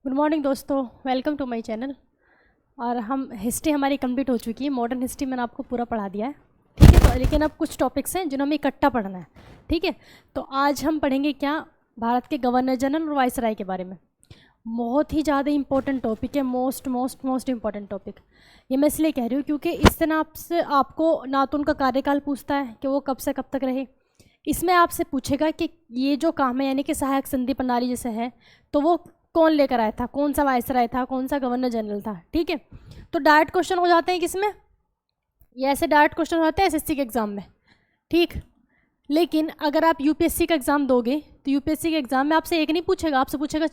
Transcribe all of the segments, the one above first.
Good morning दोस्तों, welcome to my channel. और हम हिस्ट्री हमारी कंप्लीट हो चुकी है। मॉडर्न हिस्ट्री मैंने आपको पूरा पढ़ा दिया है, ठीक है। तो लेकिन अब कुछ टॉपिक्स हैं जिन्हें हमें इकट्ठा पढ़ना है, ठीक है। तो आज हम पढ़ेंगे क्या, भारत के गवर्नर जनरल और वाइसराय के बारे में। बहुत ही ज़्यादा इंपॉर्टेंट टॉपिक है, मोस्ट इंपॉर्टेंट टॉपिक। ये मैं इसलिए कह रही हूँ क्योंकि इससे ना आपको ना तो उनका कार्यकाल पूछता है कि वो कब से कब तक रहे, इसमें आपसे पूछेगा कि ये जो काम है यानी कि सहायक संधि प्रणाली जैसे है तो वो कौन लेकर आया था, कौन सा वाइसराय था, कौन सा गवर्नर जनरल था, ठीक है। तो डायरेक्ट क्वेश्चन हो जाते हैं किसमें, ये ऐसे डायरेक्ट क्वेश्चन हो जाते हैं एसएससी के एग्ज़ाम में, ठीक। लेकिन अगर आप यूपीएससी का एग्ज़ाम दोगे तो यूपीएससी के एग्ज़ाम में आपसे एक नहीं पूछेगा, आपसे पूछेगा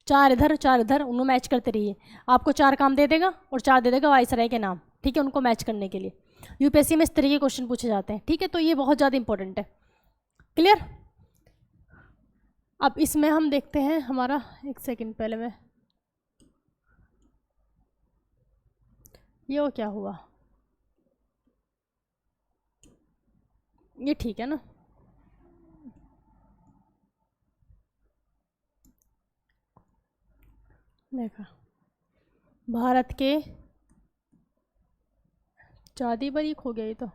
चार इधर उनको मैच करते रहिए। आपको 4 काम दे देगा और 4 दे देगा वाइसराय के नाम, ठीक है, उनको मैच करने के लिए। यूपीएससी में इस तरीके के क्वेश्चन पूछे जाते हैं, ठीक है। तो ये बहुत ज़्यादा इंपॉर्टेंट है, क्लियर। अब इसमें हम देखते हैं हमारा, एक सेकंड पहले मैं, ये क्या हुआ, ये ठीक है ना। देखा, भारत के ज़्यादा बारीक हो गया ये तो।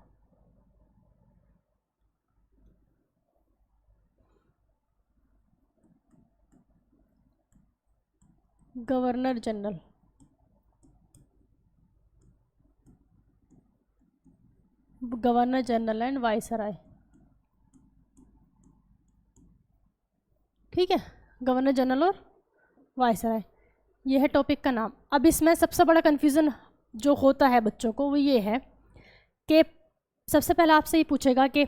Governor general, governor general and viceroy, ठीक है, गवर्नर जनरल और वाइसराय, ये है टॉपिक का नाम। अब इसमें सबसे बड़ा कन्फ्यूज़न जो होता है बच्चों को वो ये है कि सबसे पहले आपसे ये पूछेगा कि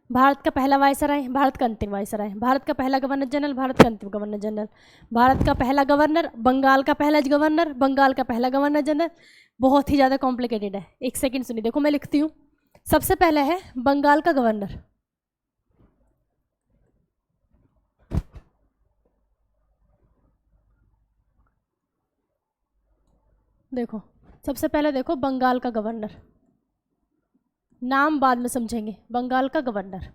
भारत का पहला वाइसराय, भारत का अंतिम वाइसराय, भारत का पहला गवर्नर जनरल, भारत का अंतिम गवर्नर जनरल, भारत का पहला गवर्नर, बंगाल का पहला गवर्नर, बंगाल का पहला गवर्नर जनरल। बहुत ही ज़्यादा कॉम्प्लिकेटेड है। एक सेकंड सुनिए, देखो मैं लिखती हूँ। सबसे पहले है बंगाल का गवर्नर, देखो सबसे पहले देखो बंगाल का गवर्नर, नाम बाद में समझेंगे, बंगाल का गवर्नर,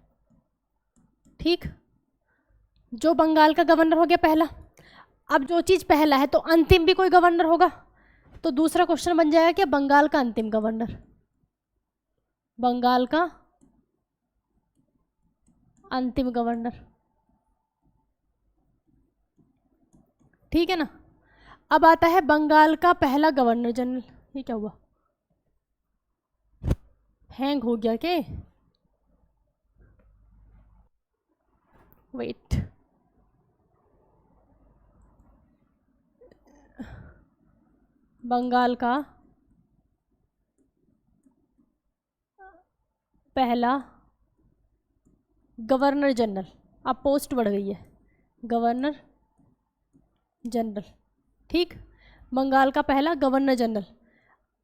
ठीक। जो बंगाल का गवर्नर हो गया पहला। अब जो चीज़ पहला है तो अंतिम भी कोई गवर्नर होगा, तो दूसरा क्वेश्चन बन जाएगा कि बंगाल का अंतिम गवर्नर, बंगाल का अंतिम गवर्नर, ठीक है ना। अब आता है बंगाल का पहला गवर्नर जनरल। ये क्या हुआ, हैंग हो गया क्या, वेट, बंगाल का पहला गवर्नर जनरल, अब पोस्ट बढ़ गई है, गवर्नर जनरल, ठीक। बंगाल का पहला गवर्नर जनरल।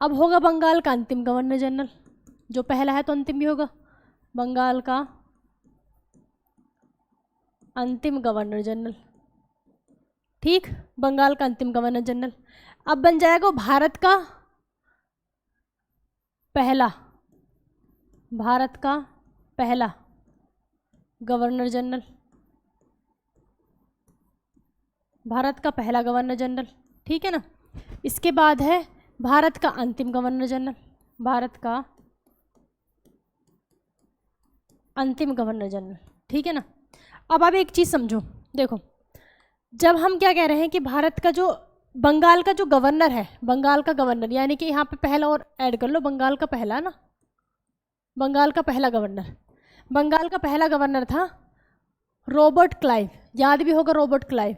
अब होगा बंगाल का अंतिम गवर्नर जनरल, जो पहला है तो अंतिम भी होगा, बंगाल का अंतिम गवर्नर जनरल, ठीक। बंगाल का अंतिम गवर्नर जनरल। अब बन जाएगा भारत का पहला, भारत का पहला गवर्नर जनरल, भारत का पहला गवर्नर जनरल, ठीक है ना। इसके बाद है भारत का अंतिम गवर्नर जनरल, भारत का अंतिम गवर्नर जनरल, ठीक है ना। अब आप एक चीज़ समझो, देखो जब हम क्या कह रहे हैं कि भारत का जो बंगाल का जो गवर्नर है, बंगाल का गवर्नर यानी कि यहाँ पे पहला और ऐड कर लो, बंगाल का पहला ना, बंगाल का पहला गवर्नर, बंगाल का पहला गवर्नर था रॉबर्ट क्लाइव, याद भी होगा रॉबर्ट क्लाइव,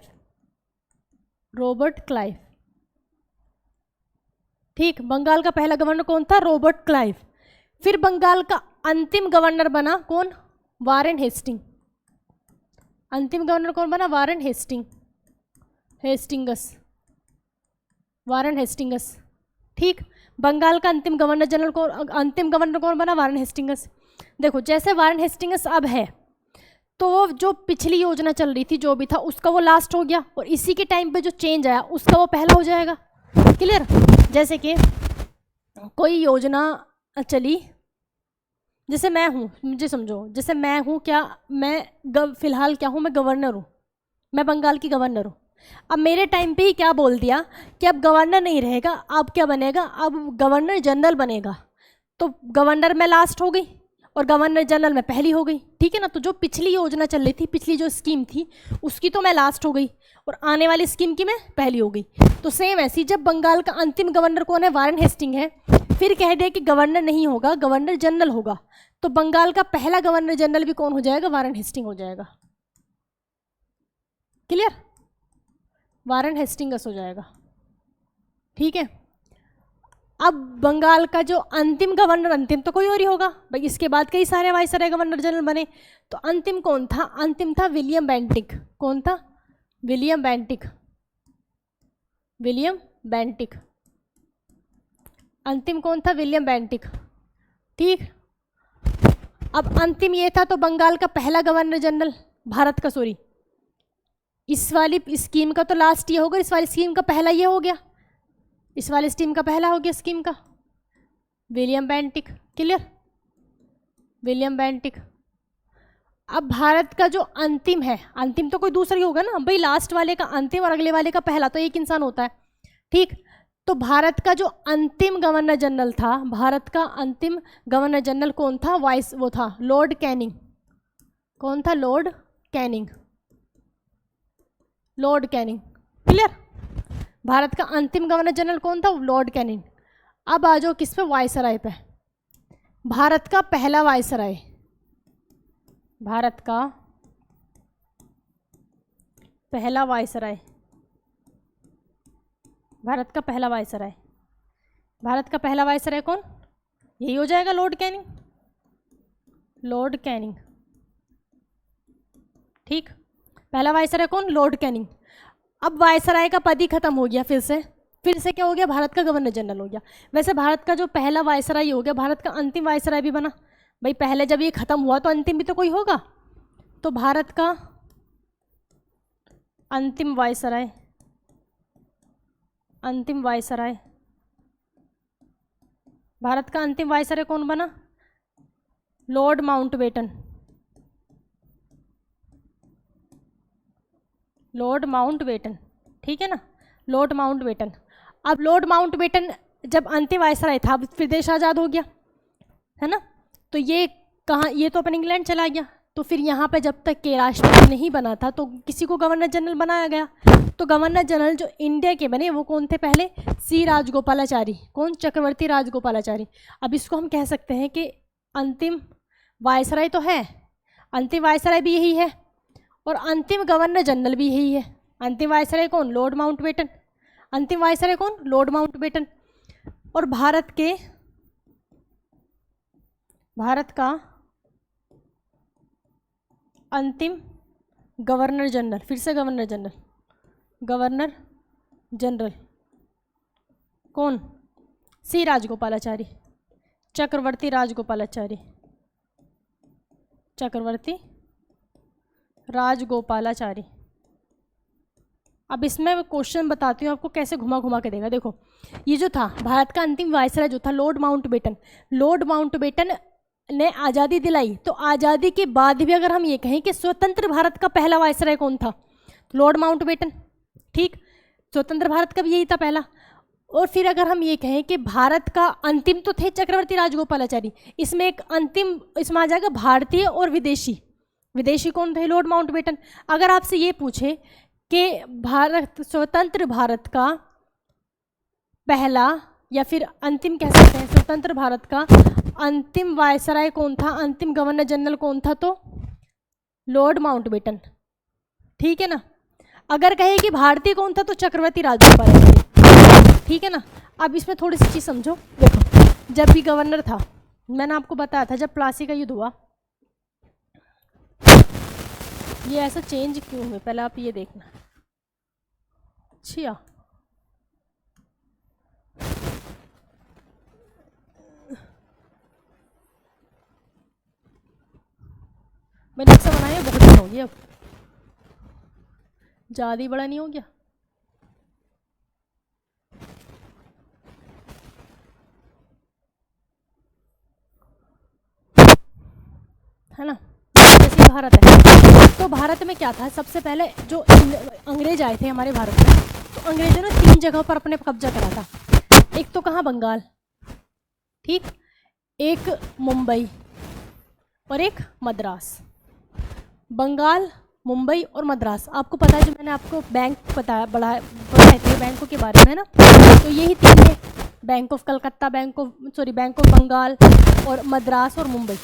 रॉबर्ट क्लाइव, ठीक। बंगाल का पहला गवर्नर कौन था, रॉबर्ट क्लाइव। फिर बंगाल का अंतिम गवर्नर बना कौन, वारेन हेस्टिंग, अंतिम गवर्नर कौन बना, वारेन हेस्टिंगस, वारेन हेस्टिंगस, ठीक। बंगाल का अंतिम गवर्नर जनरल कौन, अंतिम गवर्नर कौन बना, वारेन हेस्टिंगस। देखो जैसे वारेन हेस्टिंगस अब है तो वो जो पिछली योजना चल रही थी जो भी था उसका वो लास्ट हो गया, और इसी के टाइम पे जो चेंज आया उसका वो पहला हो जाएगा, क्लियर। जैसे कि कोई योजना चली, जैसे मैं हूँ, मुझे समझो, जैसे मैं हूँ क्या, मैं फिलहाल क्या हूँ, मैं गवर्नर हूँ, मैं बंगाल की गवर्नर हूँ। अब मेरे टाइम पे ही क्या बोल दिया कि अब गवर्नर नहीं रहेगा, अब क्या बनेगा, अब गवर्नर जनरल बनेगा। तो गवर्नर में लास्ट हो गई और गवर्नर जनरल में पहली हो गई, ठीक है ना। तो जो पिछली योजना चल रही थी, पिछली जो स्कीम थी उसकी तो मैं लास्ट हो गई और आने वाली स्कीम की मैं पहली हो गई। तो सेम ऐसी, जब बंगाल का अंतिम गवर्नर कौन है, वारेन हेस्टिंग है, फिर कह दे कि गवर्नर नहीं होगा, गवर्नर जनरल होगा, तो बंगाल का पहला गवर्नर जनरल भी कौन हो जाएगा, वारेन हेस्टिंग हो जाएगा। क्लियर, वारेन हेस्टिंगस हो जाएगा, ठीक है। अब बंगाल का जो अंतिम गवर्नर, अंतिम तो कोई और ही होगा भाई, इसके बाद कई सारे वाइसराय गवर्नर जनरल बने, तो अंतिम कौन था, अंतिम था विलियम बेंटिक। कौन था, विलियम बेंटिक, विलियम बेंटिक, अंतिम कौन था, विलियम बेंटिक, ठीक। अब अंतिम ये था, तो बंगाल का पहला गवर्नर जनरल भारत का, सॉरी इस वाली स्कीम का तो लास्ट ये होगा, इस वाली स्कीम का पहला ये हो गया, इस वाली स्कीम का पहला हो गया स्कीम का, William Bentinck. Clear, William Bentinck. अब भारत का जो अंतिम है, अंतिम तो कोई दूसरा ही होगा ना भाई, लास्ट वाले का अंतिम और अगले वाले का पहला, तो एक इंसान होता है, ठीक। तो भारत का जो अंतिम गवर्नर जनरल था, भारत का अंतिम गवर्नर जनरल कौन था, वाइस वो था लॉर्ड कैनिंग। कौन था, Lord Canning, Lord Canning. Clear, Bharat का अंतिम गवर्नर जनरल कौन था, लॉर्ड कैनिंग। अब आ जाओ किस पे, वायसराय पे। भारत का पहला वायसराय, भारत का पहला वायसराय, भारत का पहला वायसराय, भारत का पहला वायसराय कौन, यही हो जाएगा लॉर्ड कैनिंग, लॉर्ड कैनिंग, ठीक। पहला वायसराय कौन, लॉर्ड कैनिंग। अब वायसराय का पद ही खत्म हो गया, फिर से क्या हो गया, भारत का गवर्नर जनरल हो गया। वैसे भारत का जो पहला वायसराय हो गया, भारत का अंतिम वायसराय भी बना भाई, पहले जब ये खत्म हुआ तो अंतिम भी तो कोई होगा, तो भारत का अंतिम वायसराय, अंतिम वायसराय, भारत का अंतिम वायसराय कौन बना, लॉर्ड माउंटबेटन, लॉर्ड माउंटबेटन, ठीक है ना, लॉर्ड माउंटबेटन। अब लॉर्ड माउंटबेटन जब अंतिम वायसराय था, अब फिर देश आज़ाद हो गया है ना, तो ये कहाँ, ये तो अपन इंग्लैंड चला गया, तो फिर यहाँ पे जब तक के राष्ट्रपति नहीं बना था तो किसी को गवर्नर जनरल बनाया गया। तो गवर्नर जनरल जो इंडिया के बने वो कौन थे, पहले सी राजगोपालाचारी। कौन, चक्रवर्ती राजगोपालाचारी। अब इसको हम कह सकते हैं कि अंतिम वायसराय तो है, अंतिम वायसराय भी यही है और अंतिम गवर्नर जनरल भी यही है। अंतिम वायसराय कौन, लॉर्ड माउंटबेटन। अंतिम वायसराय कौन, लॉर्ड माउंटबेटन। और भारत का अंतिम गवर्नर जनरल, फिर से गवर्नर जनरल, गवर्नर जनरल कौन, सी राजगोपालाचारी, चक्रवर्ती राजगोपालाचारी, चक्रवर्ती राजगोपालाचारी। अब इसमें क्वेश्चन बताती हूँ आपको कैसे घुमा घुमा के देगा। देखो ये जो था भारत का अंतिम वायसराय जो था लॉर्ड माउंटबेटन, लॉर्ड माउंटबेटन ने आज़ादी दिलाई, तो आज़ादी के बाद भी अगर हम ये कहें कि स्वतंत्र भारत का पहला वायसराय कौन था, लॉर्ड माउंटबेटन, ठीक। स्वतंत्र भारत का भी यही था पहला। और फिर अगर हम ये कहें कि भारत का अंतिम तो थे चक्रवर्ती राजगोपालाचारी, इसमें एक अंतिम इसमें आ जाएगा भारतीय और विदेशी। विदेशी कौन थे, लॉर्ड माउंटबेटन। अगर आपसे ये पूछे कि भारत, स्वतंत्र भारत का पहला या फिर अंतिम कह सकते हैं, स्वतंत्र भारत का अंतिम वायसराय कौन था, अंतिम गवर्नर जनरल कौन था, तो लॉर्ड माउंटबेटन, ठीक है ना। अगर कहे कि भारतीय कौन था तो चक्रवर्ती राजगोपालाचारी, ठीक है ना। अब इसमें थोड़ी सी चीज़ समझो। देखो जब भी गवर्नर था, मैंने आपको बताया था जब प्लासी का युद्ध हुआ, ये ऐसा चेंज क्यों हुए, पहले आप ये देखना। अच्छा मैंने नक्शा बनाया बहुत अच्छा हो गया, अब ज़्यादा ही बड़ा नहीं हो गया, है ना। जैसे भारत है। तो भारत में क्या था, सबसे पहले जो अंग्रेज आए थे हमारे भारत में, तो अंग्रेजों ने 3 जगहों पर अपने कब्जा करा था। एक तो कहाँ, बंगाल, ठीक, एक मुंबई और एक मद्रास। बंगाल, मुंबई और मद्रास, आपको पता है जो मैंने आपको बैंक बताया बढ़ाए थे बैंकों के बारे में ना, तो यही 3 है, bank of Calcutta, bank of Bengal और मद्रास और मुंबई।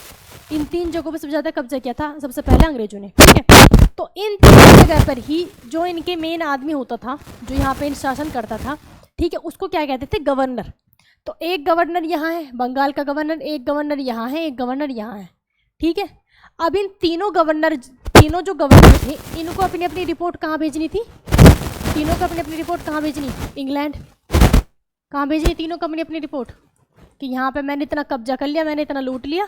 इन 3 जगहों पर सबसे ज़्यादा कब्जा किया था सबसे पहले अंग्रेजों ने, ठीक है। तो इन 3 जगह पर ही जो इनके मेन आदमी होता था, जो यहाँ पे शासन करता था, ठीक है, उसको क्या कहते थे, गवर्नर। तो एक गवर्नर यहाँ है, बंगाल का गवर्नर, एक गवर्नर यहाँ है, एक गवर्नर यहाँ है, ठीक है। अब इन तीनों जो गवर्नर थे, इनको अपनी अपनी रिपोर्ट कहाँ भेजनी थी, तीनों को अपनी अपनी रिपोर्ट कहाँ भेजनी, इंग्लैंड। कहाँ भेजनी तीनों को अपनी अपनी रिपोर्ट, कि यहाँ पे मैंने इतना कब्जा कर लिया, मैंने इतना लूट लिया,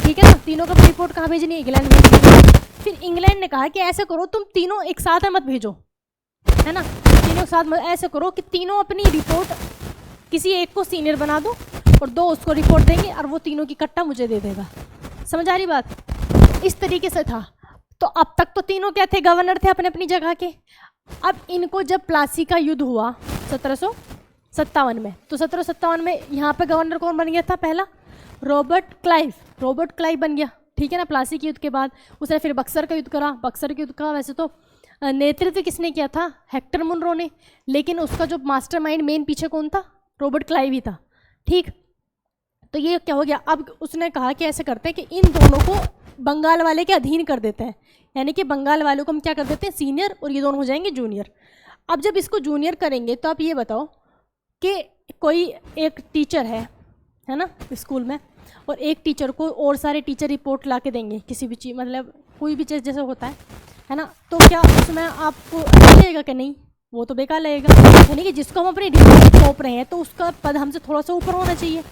ठीक है ना। तीनों को अपनी रिपोर्ट कहाँ भेजनी, इंग्लैंड भेजनी। फिर इंग्लैंड ने कहा कि ऐसे करो, तुम तीनों एक साथ मत भेजो, है ना, तीनों साथ मत, ऐसे करो कि तीनों अपनी रिपोर्ट किसी एक को सीनियर बना दो और 2 उसको रिपोर्ट देंगे और वो तीनों की कट्टा मुझे दे देगा। समझ आ रही बात, इस तरीके से था। तो अब तक तो तीनों क्या थे, गवर्नर थे अपने अपनी जगह के। अब इनको जब प्लासी का युद्ध हुआ 1757 में, तो 1757 में यहाँ पे गवर्नर कौन बन गया था, पहला रॉबर्ट क्लाइव बन गया, ठीक है ना। प्लासी के युद्ध के बाद उसने फिर बक्सर का युद्ध करा। बक्सर के युद्ध का वैसे तो नेतृत्व किसने किया था, हेक्टर मुनरो ने, लेकिन उसका जो मास्टरमाइंड मेन पीछे कौन था, रॉबर्ट क्लाइव ही था, ठीक। तो ये क्या हो गया, अब उसने कहा कि ऐसे करते हैं कि इन दोनों को बंगाल वाले के अधीन कर देते हैं, यानी कि बंगाल वालों को हम क्या कर देते हैं, सीनियर, और ये दोनों हो जाएंगे जूनियर। अब जब इसको जूनियर करेंगे तो आप ये बताओ कि कोई एक टीचर है ना स्कूल में, और एक टीचर को और सारे टीचर रिपोर्ट ला के देंगे किसी भी चीज़, मतलब कोई भी चीज़ जैसे होता है ना, तो क्या उसमें आपको अच्छा लगेगा कि नहीं, वो तो बेकार लगेगा। यानी कि जिसको हम अपनी रिपोर्ट सौंप रहे हैं तो उसका पद हमसे थोड़ा सा ऊपर होना चाहिए,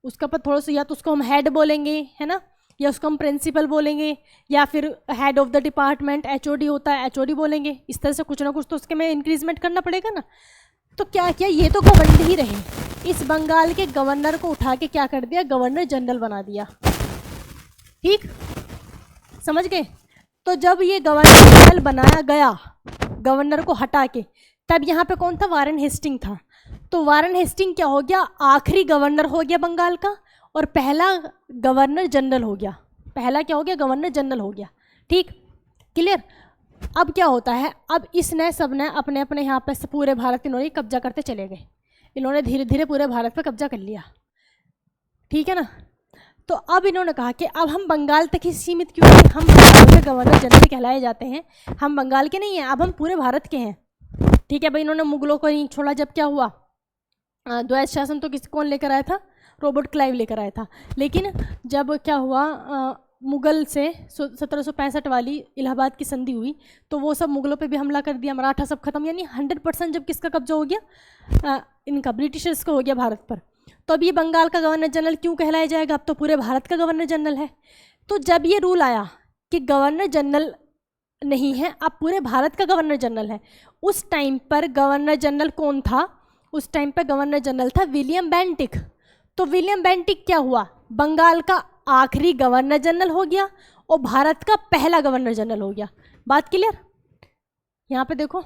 उसका पद थोड़ा सा, या तो उसको हम हेड बोलेंगे, है ना, या उसको हम प्रिंसिपल बोलेंगे, या फिर head of the department HOD होता है, HOD बोलेंगे। इस तरह से कुछ ना कुछ तो उसके में इंक्रीजमेंट करना पड़ेगा ना। तो क्या किया, ये तो गवर्नर ही रहे, इस बंगाल के गवर्नर को उठा के क्या कर दिया, गवर्नर जनरल बना दिया, ठीक, समझ गए। तो जब ये गवर्नर जनरल बनाया गया, गवर्नर को हटा के, तब यहाँ पे कौन था, वारेन हेस्टिंग था। तो वारेन हेस्टिंग क्या हो गया, आखिरी गवर्नर हो गया बंगाल का, और पहला गवर्नर जनरल हो गया। पहला क्या हो गया, गवर्नर जनरल हो गया, ठीक, क्लियर। अब क्या होता है, अब इसने सबने अपने अपने यहाँ पे पूरे भारत इन्होंने कब्जा करते चले गए, इन्होंने धीरे धीरे पूरे भारत पे कब्जा कर लिया, ठीक है ना। तो अब इन्होंने कहा कि अब हम बंगाल तक ही सीमित क्यों हैं, हम बंगाल के गवर्नर जनरल कहलाए जाते हैं, हम बंगाल के नहीं हैं, अब हम पूरे भारत के हैं, ठीक है भाई। इन्होंने मुगलों को नहीं छोड़ा। जब क्या हुआ, द्वैत शासन तो कौन लेकर आया था, रॉबर्ट क्लाइव लेकर आया था। लेकिन जब क्या हुआ, मुग़ल से 1765 वाली इलाहाबाद की संधि हुई, तो वो सब मुग़लों पे भी हमला कर दिया, मराठा सब खत्म, यानी 100% जब किसका कब्जा हो गया, इनका ब्रिटिशर्स का हो गया भारत पर। तो अब ये बंगाल का गवर्नर जनरल क्यों कहलाया जाएगा, अब तो पूरे भारत का गवर्नर जनरल है। तो जब ये रूल आया कि गवर्नर जनरल नहीं है, अब पूरे भारत का गवर्नर जनरल है, उस टाइम पर गवर्नर जनरल कौन था, उस टाइम पर गवर्नर जनरल था विलियम बेंटिक। तो विलियम बेंटिक क्या हुआ, बंगाल का आखिरी गवर्नर जनरल हो गया और भारत का पहला गवर्नर जनरल हो गया। बात क्लियर, यहाँ पे देखो,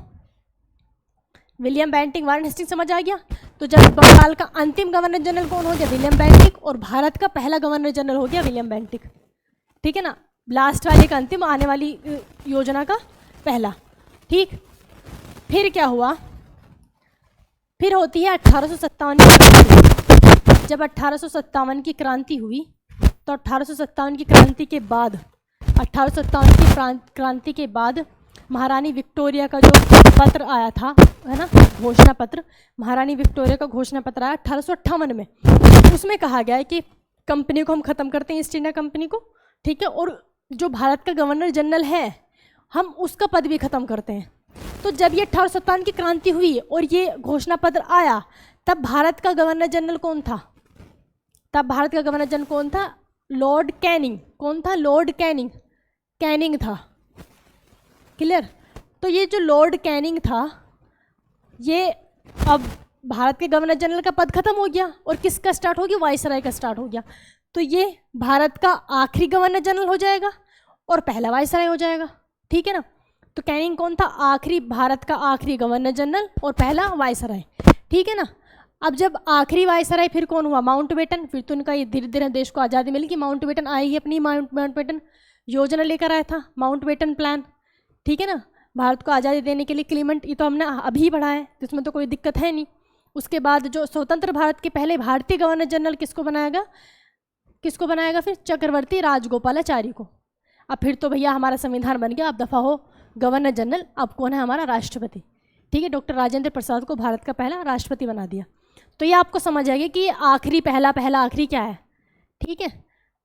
विलियम बेंटिक, वारेन हेस्टिंग, समझ आ गया। तो जब बंगाल का अंतिम गवर्नर जनरल कौन हो गया, विलियम बेंटिक, और भारत का पहला गवर्नर जनरल हो गया विलियम बेंटिक, ठीक है ना। लास्ट वाले का अंतिम, आने वाली योजना का पहला, ठीक। फिर क्या हुआ, फिर होती है 1857 की। जब 1857 की क्रांति हुई, तो 1857 की क्रांति के बाद, 1857 की क्रांति के बाद महारानी विक्टोरिया का जो पत्र आया था, है ना, घोषणा पत्र, महारानी विक्टोरिया का घोषणा पत्र आया 1858 में। उसमें कहा गया है कि कंपनी को हम ख़त्म करते हैं, ईस्ट इंडिया कंपनी को, ठीक है, और जो भारत का गवर्नर जनरल है हम उसका पद भी ख़त्म करते हैं। तो जब ये 1857 की क्रांति हुई और ये घोषणा पत्र आया, तब भारत का गवर्नर जनरल कौन था, तब भारत का गवर्नर जनरल कौन था, लॉर्ड कैनिंग। कौन था, लॉर्ड कैनिंग, कैनिंग था, क्लियर। तो ये जो लॉर्ड कैनिंग था, ये अब भारत के गवर्नर जनरल का पद खत्म हो गया और किसका स्टार्ट हो गया, वायसराय का स्टार्ट हो गया। तो ये भारत का आखिरी गवर्नर जनरल हो जाएगा और पहला वायसराय हो जाएगा, ठीक है ना। तो कैनिंग कौन था? आखिरी, भारत का आखिरी गवर्नर जनरल और पहला वायसराय, ठीक है ना। अब जब आखिरी वायसराय फिर कौन हुआ? माउंटबेटन। फिर तो उनका ये धीरे धीरे देश को आज़ादी मिली कि माउंटबेटन आएगी, अपनी माउंटबेटन योजना लेकर आया था, माउंटबेटन प्लान, ठीक है ना, भारत को आज़ादी देने के लिए। क्लीमेंट, ये तो हमने अभी पढ़ा है, तो इसमें तो कोई दिक्कत है नहीं। उसके बाद जो स्वतंत्र भारत के पहले भारतीय गवर्नर जनरल किसको बनाएगा फिर? चक्रवर्ती राजगोपालाचारी को। अब फिर तो भैया हमारा संविधान बन गया, अब दफ़ा हो गवर्नर जनरल। अब कौन है हमारा? राष्ट्रपति, ठीक है। डॉक्टर राजेंद्र प्रसाद को भारत का पहला राष्ट्रपति बना दिया। तो ये आपको समझ आएगा कि आखिरी पहला आखिरी क्या है, ठीक है।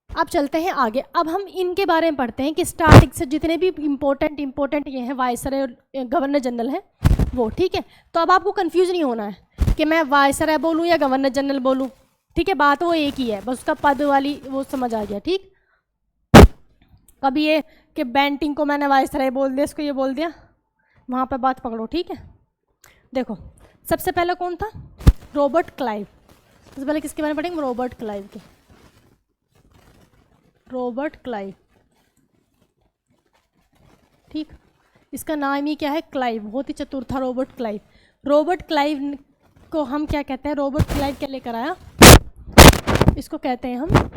अब चलते हैं आगे। अब हम इनके बारे में पढ़ते हैं कि स्टार्टिंग से जितने भी इम्पोर्टेंट ये हैं वायसराय और गवर्नर जनरल है वो, ठीक है। तो अब आपको कंफ्यूज नहीं होना है कि मैं वायसराय बोलूँ या गवर्नर जनरल बोलूँ, ठीक है। बात वो एक ही है, बस उसका पद वाली वो समझ आ गया, ठीक। कभी ये कि बेंटिंग को मैंने वायसराय बोल दिया, इसको ये बोल दिया, वहाँ पर बात पकड़ो, ठीक है। देखो सबसे पहले कौन था? Robert Clive. सबसे पहले किसके बारे में पढ़ेंगे? रॉबर्ट क्लाइव के। रॉबर्ट क्लाइव, ठीक। इसका नाम ही क्या है? क्लाइव। बहुत ही चतुर था रॉबर्ट क्लाइव। रॉबर्ट क्लाइव को हम क्या कहते हैं? रॉबर्ट क्लाइव क्या लेकर आया? इसको कहते हैं हम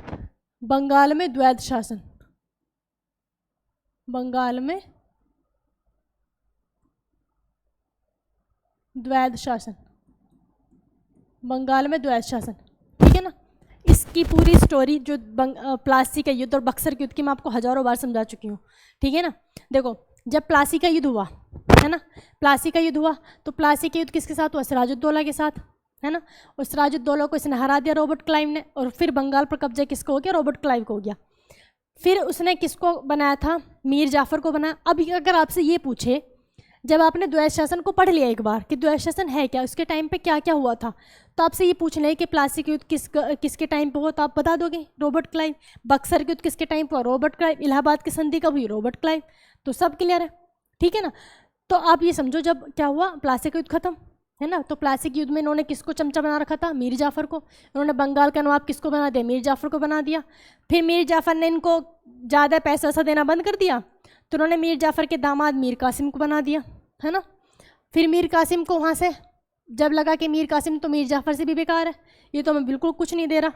बंगाल में द्वैध शासन। बंगाल में द्वैध शासन, बंगाल में द्वैध शासन, ठीक है ना। इसकी पूरी स्टोरी जो प्लासी का युद्ध और बक्सर के युद्ध की मैं आपको हजारों बार समझा चुकी हूँ, ठीक है ना। देखो जब प्लासी का युद्ध हुआ है ना, प्लासी का युद्ध हुआ तो प्लासी का युद्ध किसके साथ हुआ? सिराजुद्दौला के साथ, है ना। और सिराजुद्दौला को इसने हरा दिया रॉबर्ट क्लाइव ने, और फिर बंगाल पर कब्जा किसको हो गया? रॉबर्ट क्लाइव को हो गया। फिर उसने किसको बनाया था? मीर जाफर को बनाया। अब अगर आपसे ये पूछे, जब आपने द्वैध शासन को पढ़ लिया एक बार कि द्वैध शासन है क्या, उसके टाइम पे क्या क्या हुआ था, तो आपसे ये पूछ लें कि प्लासी का युद्ध किसके टाइम पे हुआ, तो आप बता दोगे रॉबर्ट क्लाइव। बक्सर के युद्ध किसके टाइम पे हुआ? Robert Clive. इलाहाबाद की संधि कब हुई? Robert Clive. तो सब क्लियर है, ठीक है ना। तो आप ये समझो जब क्या हुआ, प्लासी का युद्ध खत्म, है ना। तो प्लासी के युद्ध में इन्होंने किसको चमचा बना रखा था? मीर जाफर को। इन्होंने बंगाल का नवाब किसको बना दिया? मीर जाफर को बना दिया। फिर मीर जाफर ने इनको ज़्यादा पैसा वैसा देना बंद कर दिया, तो उन्होंने मीर जाफर के दामाद मीर कासिम को बना दिया, है ना। फिर मीर कासिम को वहाँ से जब लगा कि मीर कासिम तो मीर जाफर से भी बेकार है, ये तो हमें बिल्कुल कुछ नहीं दे रहा,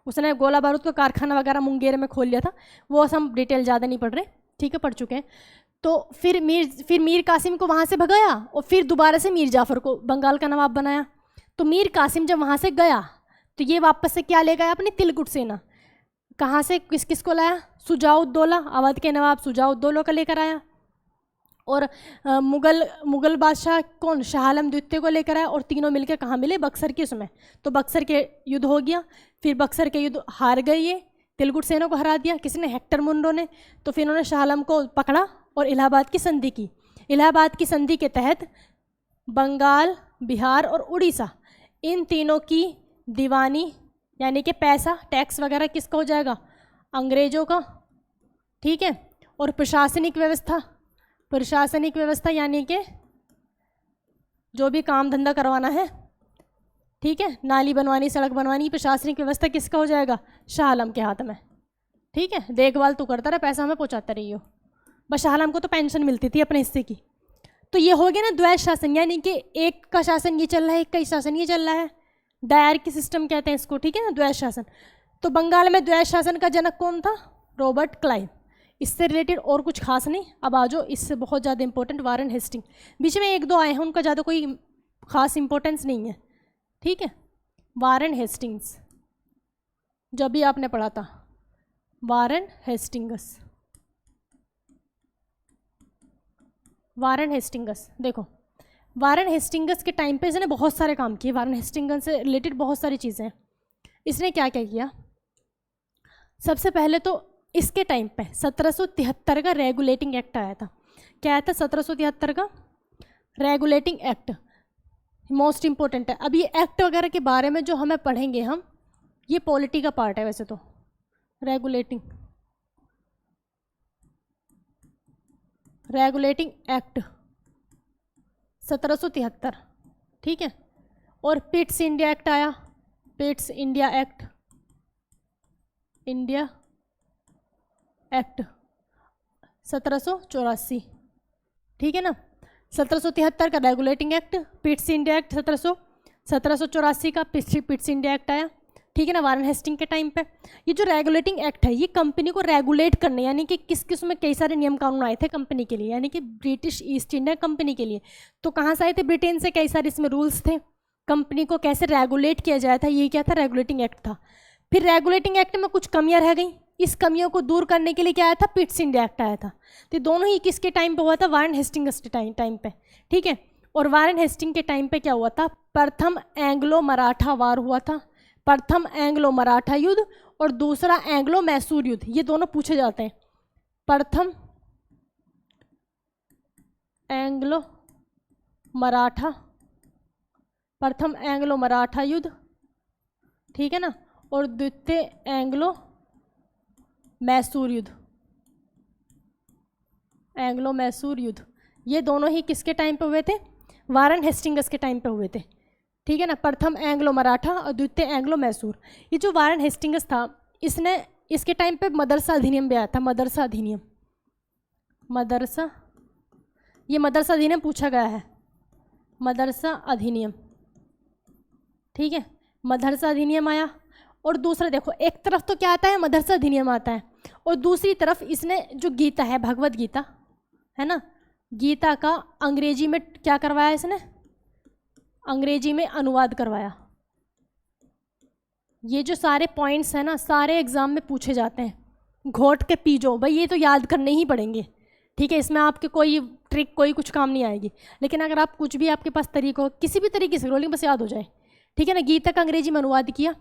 उसने गोला बारूद का कारखाना वगैरह मुंगेर में खोल लिया था, वो हम डिटेल ज़्यादा नहीं पढ़ रहे, ठीक है, पढ़ चुके हैं। तो फिर मीर कासिम को वहाँ से भगाया और फिर दोबारा से मीर जाफर को बंगाल का नवाब बनाया। तो मीर कासिम जब वहाँ से गया तो ये वापस से क्या ले गया? अपनी तिलकुट सेना। कहाँ से किस को लाया? शुजाउद्दौला, अवध के नवाब शुजाउद्दौला का लेकर आया। और मुगल बादशाह कौन? शाह आलम द्वितीय को लेकर आया। और तीनों मिलकर कहाँ मिले? बक्सर के उसमें। तो बक्सर के युद्ध हो गया। फिर बक्सर के युद्ध हार गए, ये तिलकुट सेना को हरा दिया। किसने? हेक्टर मुंडो ने। तो फिर उन्होंने शाह आलम को पकड़ा और इलाहाबाद की संधि की। इलाहाबाद की संधि के तहत बंगाल, बिहार और उड़ीसा, इन तीनों की दीवानी यानी कि पैसा, टैक्स वगैरह किसका हो जाएगा? अंग्रेजों का, ठीक है। और प्रशासनिक व्यवस्था यानी कि जो भी काम धंधा करवाना है, ठीक है, नाली बनवानी, सड़क बनवानी, प्रशासनिक व्यवस्था किसका हो जाएगा? शाह आलम के हाथ में, ठीक है। देखभाल तो करता रहे, पैसा हमें पहुंचाता रहियो। बस शाह आलम को तो पेंशन मिलती थी अपने हिस्से की। तो ये हो गया ना द्वैध शासन, यानी कि एक का शासन ये चल रहा है, एक का शासन ये चल रहा है, डायरकी सिस्टम कहते हैं इसको, ठीक है ना, द्वैध शासन। तो बंगाल में द्वैध शासन का जनक कौन था? Robert Clive. इससे रिलेटेड और कुछ खास नहीं। अब आ जाओ इससे बहुत ज़्यादा इंपॉर्टेंट, वारेन हेस्टिंग। बीच में एक दो आए हैं, उनका ज़्यादा कोई खास इंपॉर्टेंस नहीं है, ठीक है। वारेन हेस्टिंग्स, जब भी आपने पढ़ा था, वारेन हेस्टिंगस, वारेन हेस्टिंगस। देखो वारेन हेस्टिंगस के टाइम पे इसने बहुत सारे काम किए। वारेन हेस्टिंगस से रिलेटेड बहुत सारी चीज़ें हैं। इसने क्या क्या किया? सबसे पहले तो इसके टाइम पे 1773 का रेगुलेटिंग एक्ट आया था। क्या आया था? 1773 का रेगुलेटिंग एक्ट, मोस्ट इंपॉर्टेंट है। अब ये एक्ट वगैरह के बारे में जो हमें पढ़ेंगे हम, ये पॉलिटी का पार्ट है वैसे तो। रेगुलेटिंग एक्ट 1773, ठीक है। और पिट्स इंडिया एक्ट आया, पिट्स इंडिया एक्ट, 1784, ठीक है ना। 1773 का regulating act, Pitt's India act 1784 का पिट्स इंडिया एक्ट आया, ठीक है ना, वारेन हेस्टिंग के टाइम पे। ये जो रेगुलेटिंग एक्ट है ये कंपनी को रेगुलेट करने, यानी कि किस किस में कई सारे नियम कानून आए थे कंपनी के लिए, यानी कि ब्रिटिश ईस्ट इंडिया कंपनी के लिए। तो कहाँ से आए थे? ब्रिटेन से। कई सारे इसमें रूल्स थे, कंपनी को कैसे रेगुलेट किया जाए था, ये क्या था? रेगुलेटिंग एक्ट था। फिर रेगुलेटिंग एक्ट में कुछ कमियां रह गई, इस कमियों को दूर करने के लिए क्या आया था? पिट्स इंडिया एक्ट आया था। तो दोनों ही किसके टाइम पे हुआ था? वारेन हेस्टिंग्स के टाइम पे, ठीक है। और वारेन हेस्टिंग के टाइम पे क्या हुआ था? प्रथम एंग्लो मराठा वार हुआ था, प्रथम एंग्लो मराठा युद्ध और दूसरा एंग्लो मैसूर युद्ध, ये दोनों पूछे जाते हैं। प्रथम एंग्लो मराठा युद्ध, ठीक है ना, और द्वितीय एंग्लो मैसूर युद्ध, ये दोनों ही किसके टाइम पे हुए थे? वारेन हेस्टिंग्स के टाइम पे हुए थे, ठीक है ना। प्रथम एंग्लो मराठा और द्वितीय एंग्लो मैसूर। ये जो वारेन हेस्टिंग्स था इसके टाइम पे मदरसा अधिनियम भी आया था, मदरसा अधिनियम, ये मदरसा अधिनियम पूछा गया है, मदरसा अधिनियम, ठीक है, मदरसा अधिनियम आया। और दूसरा देखो, एक तरफ तो क्या आता है? मदरसा अधिनियम आता है, और दूसरी तरफ इसने जो गीता है, भगवत गीता है ना, गीता का अंग्रेजी में क्या करवाया इसने? अंग्रेजी में अनुवाद करवाया। ये जो सारे पॉइंट्स हैं ना, सारे एग्जाम में पूछे जाते हैं, घोट के पीजो भाई, ये तो याद करने ही पड़ेंगे, ठीक है। इसमें आपके कोई ट्रिक, कोई कुछ काम नहीं आएगी, लेकिन अगर आप कुछ भी आपके पास तरीका हो, किसी भी तरीके से रोलिंग बस याद हो जाए, ठीक है ना। गीता का अंग्रेजी में अनुवाद किया।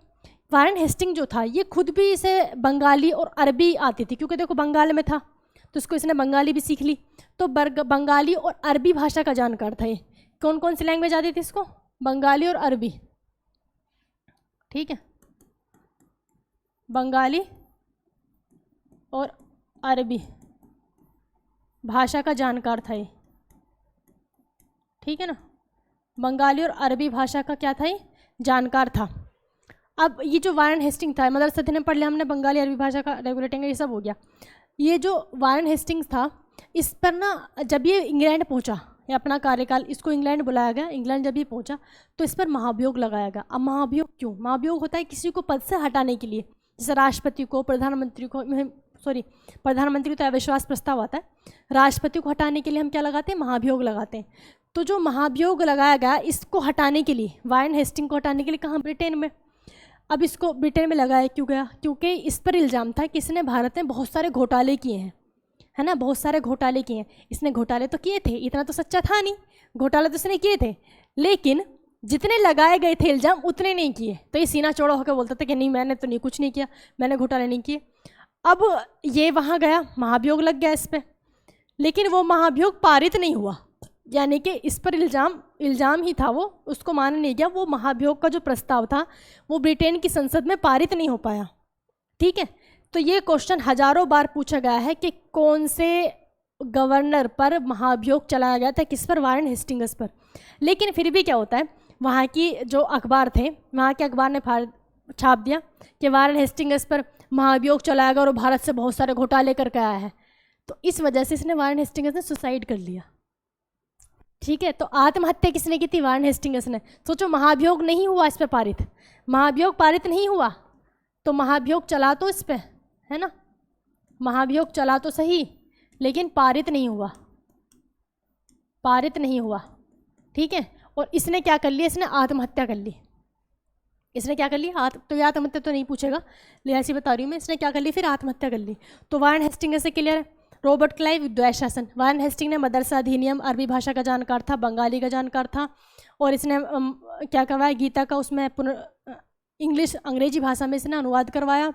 वारेन हेस्टिंग जो था ये खुद भी इसे बंगाली और अरबी आती थी, क्योंकि देखो बंगाल में था तो इसको इसने बंगाली भी सीख ली, तो बंगाली और अरबी भाषा का जानकार था ये। कौन कौन सी लैंग्वेज आती थी इसको? बंगाली और अरबी, ठीक है, बंगाली और अरबी भाषा का जानकार था ये, ठीक है ना। बंगाली और अरबी भाषा का क्या था? ये जानकार था। अब ये जो वारेन हेस्टिंग था, मदरसा अधिनियम पढ़ लिया हमने, बंगाली अरबी भाषा का रेगुलेटिंग, ये सब हो गया। ये जो वारेन हेस्टिंग्स था, इस पर ना जब ये इंग्लैंड पहुंचा, या अपना कार्यकाल, इसको इंग्लैंड बुलाया गया, इंग्लैंड जब ये पहुंचा तो इस पर महाभियोग लगाया गया। अब महाभियोग क्यों? महाभियोग होता है किसी को पद से हटाने के लिए, जैसे राष्ट्रपति को, प्रधानमंत्री तो अविश्वास प्रस्ताव आता है, राष्ट्रपति को हटाने के लिए हम क्या लगाते हैं? महाभियोग लगाते हैं। तो जो महाभियोग लगाया गया इसको हटाने के लिए, वारेन हेस्टिंग को हटाने के लिए, कहाँ? ब्रिटेन में। अब इसको ब्रिटेन में लगाया क्यों गया? क्योंकि इस पर इल्ज़ाम था कि इसने भारत में बहुत सारे घोटाले किए हैं, है ना, बहुत सारे घोटाले किए हैं। इसने घोटाले तो किए थे, इतना तो सच्चा था नहीं, घोटाले तो इसने किए थे, लेकिन जितने लगाए गए थे इल्ज़ाम उतने नहीं किए। तो ये सीना चौड़ा होकर बोलता था कि नहीं, मैंने तो नहीं, कुछ नहीं किया, मैंने घोटाले नहीं किए। अब ये वहाँ गया, महाभियोग लग गया इस पर, लेकिन वो महाभियोग पारित नहीं हुआ, यानी कि इस पर इल्ज़ाम ही था, वो उसको माना नहीं गया। वो महाभियोग का जो प्रस्ताव था वो ब्रिटेन की संसद में पारित नहीं हो पाया, ठीक है। तो ये क्वेश्चन हजारों बार पूछा गया है कि कौन से गवर्नर पर महाभियोग चलाया गया था, किस पर? वारेन हेस्टिंग्स पर। लेकिन फिर भी क्या होता है, वहाँ की जो अखबार थे, वहाँ के अखबार ने छाप दिया कि वारेन हेस्टिंग्स पर महाभियोग चलाया गया और भारत से बहुत सारे घोटाले करके आया है। तो इस वजह से इसने, वारेन हेस्टिंग्स ने सुसाइड कर लिया, ठीक है। तो आत्महत्या किसने की थी? वारेन हेस्टिंग्स ने। सोचो, महाभियोग नहीं हुआ इस पर पारित, महाभियोग पारित नहीं हुआ, तो महाभियोग चला तो इस पर, है ना, महाभियोग चला तो सही, लेकिन पारित नहीं हुआ, ठीक है। और इसने क्या कर लिया? इसने आत्महत्या कर ली। इसने क्या कर ली? तो ये आत्महत्या तो नहीं पूछेगा, लिहाजा बता रही हूँ मैं, इसने क्या कर ली? फिर आत्महत्या कर ली। तो वारेन हेस्टिंग्स से क्लियर है। रॉबर्ट क्लाइव, द्वैत शासन। वारेन हेस्टिंग ने मदरसा अधिनियम, अरबी भाषा का जानकार था, बंगाली का जानकार था, और इसने क्या करवाया? गीता का उसमें अंग्रेजी भाषा में इसने अनुवाद करवाया।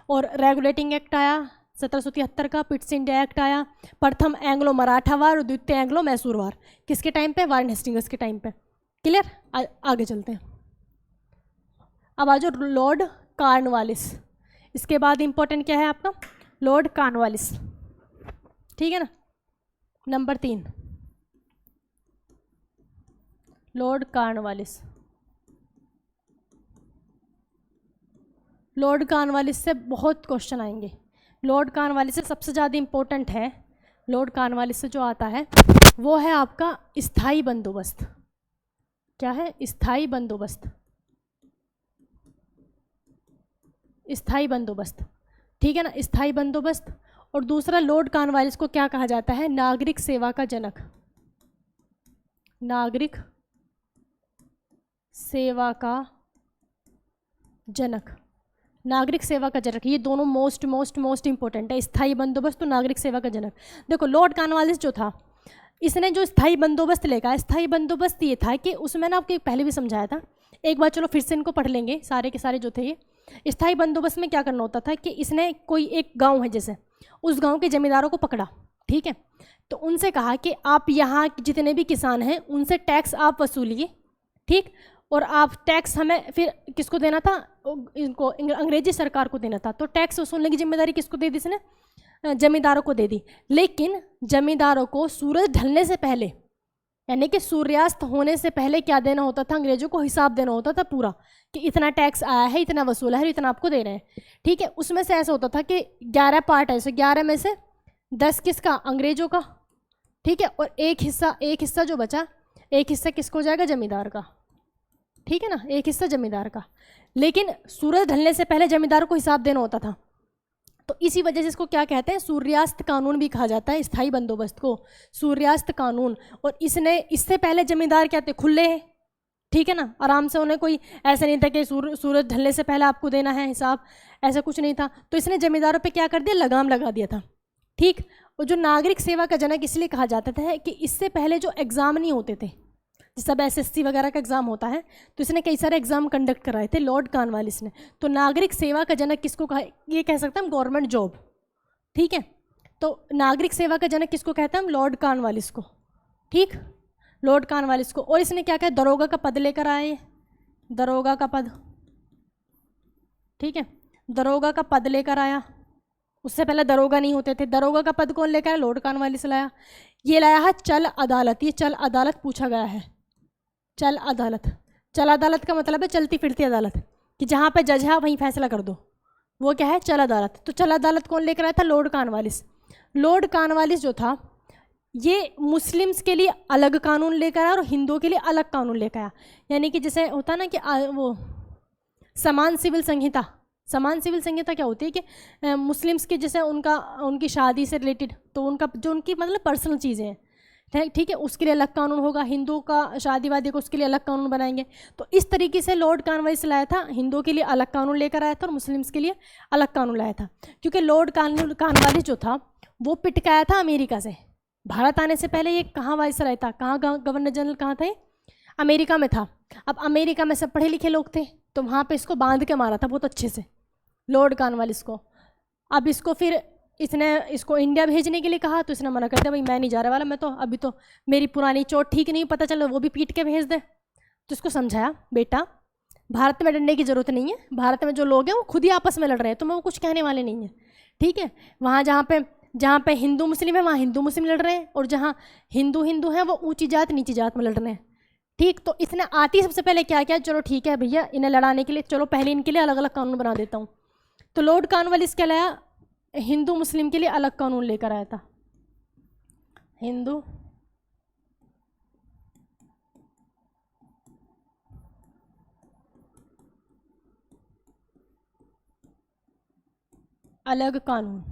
और रेगुलेटिंग एक्ट आया 1773 का, पिट्स इंडिया एक्ट आया, प्रथम एंग्लो मराठा वार और द्वितीय एंग्लो मैसूर वार किसके टाइम पे? वारेन हेस्टिंग्स के टाइम पे। क्लियर? आगे चलते हैं। अब आ जाओ लॉर्ड कॉर्नवालिस। इसके बाद इंपॉर्टेंट क्या है आपका? लॉर्ड कॉर्नवालिस, ठीक है ना, number 3, Lord Cornwallis. Lord Cornwallis से बहुत क्वेश्चन आएंगे। लॉर्ड कॉर्नवालिस से सबसे ज़्यादा इंपॉर्टेंट है लॉर्ड कॉर्नवालिस से जो आता है वो है आपका स्थायी बंदोबस्त। क्या है? स्थायी बंदोबस्त, स्थायी बंदोबस्त, ठीक है ना, स्थायी बंदोबस्त। और दूसरा लॉर्ड कॉर्नवालिस को क्या कहा जाता है? नागरिक सेवा का जनक, नागरिक सेवा का जनक, नागरिक सेवा का जनक। ये दोनों मोस्ट मोस्ट मोस्ट इंपॉर्टेंट है, स्थायी बंदोबस्त और नागरिक सेवा का जनक। देखो लॉर्ड कॉर्नवालिस जो था, इसने जो स्थायी बंदोबस्त लेगा, स्थायी बंदोबस्त ये था कि उसमें ना आपको पहले भी समझाया था, एक बार चलो फिर से इनको पढ़ लेंगे सारे के सारे जो थे ये। स्थायी बंदोबस्त में क्या करना होता था कि इसने कोई एक गांव है जैसे, उस गांव के जमींदारों को पकड़ा, ठीक है, तो उनसे कहा कि आप यहाँ जितने भी किसान हैं उनसे टैक्स आप वसूलिए, ठीक, और आप टैक्स हमें फिर किसको देना था? इनको अंग्रेजी सरकार को देना था। तो टैक्स वसूलने की जिम्मेदारी किसको दे दी इसने? जमींदारों को दे दी। लेकिन जमींदारों को सूरज ढलने से पहले, यानी कि सूर्यास्त होने से पहले क्या देना होता था? अंग्रेजों को हिसाब देना होता था पूरा, कि इतना टैक्स आया है, इतना वसूला है, इतना आपको दे रहे हैं, ठीक है। उसमें से ऐसा होता था कि 11 पार्ट है, 11 में से 10 किसका? अंग्रेजों का, ठीक है, और एक हिस्सा जो बचा, एक हिस्सा किसको जाएगा? जमींदार का, ठीक है ना, एक हिस्सा जमींदार का। लेकिन सूरज ढलने से पहले जमींदार को हिसाब देना होता था। तो इसी वजह से इसको क्या कहते हैं? सूर्यास्त कानून भी कहा जाता है, स्थायी बंदोबस्त को सूर्यास्त कानून। और इससे पहले जमींदार क्या थे? खुले हैं, ठीक है ना, आराम से, उन्हें कोई ऐसा नहीं था कि सूरज ढलने से पहले आपको देना है हिसाब, ऐसा कुछ नहीं था। तो इसने जमींदारों पे क्या कर दिया? लगाम लगा दिया था, ठीक। और जो नागरिक सेवा का जनक इसलिए कहा जाता था कि इससे पहले जो एग्ज़ाम नहीं होते थे, सब SSC वगैरह का एग्जाम होता है, तो इसने कई सारे एग्जाम कंडक्ट कराए थे लॉर्ड कॉर्नवालिस ने। तो नागरिक सेवा का जनक किसको कहा? ये कह सकते हैं हम गवर्नमेंट जॉब, ठीक है। तो नागरिक सेवा का जनक किसको कहते हैं हम? लॉर्ड कॉर्नवालिस को, ठीक, लॉर्ड कॉर्नवालिस को। और इसने क्या कहा? दरोगा का पद लेकर आए, दरोगा का पद, ठीक है, दरोगा का पद लेकर आया। उससे पहले दरोगा नहीं होते थे। दरोगा का पद कौन लेकर आया? लॉर्ड कॉर्नवालिस लाया। ये लाया है चल अदालत। ये चल अदालत पूछा गया है, चल अदालत। चल अदालत का मतलब है चलती फिरती अदालत, कि जहाँ पे जज है वहीं फैसला कर दो, वो क्या है? चल अदालत। तो चल अदालत कौन लेकर आया था? Lord Cornwallis. लॉर्ड कॉर्नवालिस जो था ये मुस्लिम्स के लिए अलग कानून लेकर आया और हिंदुओं के लिए अलग कानून लेकर आया। यानी कि जैसे होता ना कि वो समान सिविल संहिता, समान सिविल संहिता क्या होती है कि मुस्लिम्स के जैसे उनकी शादी से रिलेटेड, तो उनका जो उनकी मतलब पर्सनल चीज़ें हैं, ठीक है, उसके लिए अलग कानून होगा। हिंदुओं का शादी वादी को उसके लिए अलग कानून बनाएंगे। तो इस तरीके से लॉर्ड कॉर्नवालिस लाया था, हिंदुओं के लिए अलग कानून लेकर आया था और मुस्लिम्स के लिए अलग कानून लाया था। क्योंकि लॉर्ड कॉर्नवालिस जो था वो पिट के आया था अमेरिका से। भारत आने से पहले ये कहाँ वाइसराय था, कहाँ गवर्नर जनरल कहाँ थे? अमेरिका में था। अब अमेरिका में सब पढ़े लिखे लोग थे, तो वहाँ पर इसको बांध के मारा था बहुत अच्छे से लॉर्ड कॉर्नवालिस को। अब इसको फिर इसको इंडिया भेजने के लिए कहा, तो इसने मना कर दिया, भाई मैं नहीं जा रहा वाला, मैं तो अभी तो मेरी पुरानी चोट ठीक नहीं, पता चलो वो भी पीट के भेज दे। तो इसको समझाया, बेटा भारत में डरने की ज़रूरत नहीं है, भारत में जो लोग हैं वो खुद ही आपस में लड़ रहे हैं, तो मैं वो कुछ कहने वाले नहीं है, ठीक है। वहाँ जहाँ पे हिंदू मुस्लिम है वहाँ हिंदू मुस्लिम लड़ रहे हैं, और जहाँ हिंदू है वो ऊँची जात नीची जात में लड़ रहे हैं, ठीक। तो इसने आती सबसे पहले क्या किया? चलो ठीक है भैया, इन्हें लड़ाने के लिए चलो पहले इनके लिए अलग अलग कानून बना देता हूँ। तो लॉर्ड कॉर्नवालिस क्या लाया? हिंदू मुस्लिम के लिए अलग कानून लेकर आया था। हिंदू अलग कानून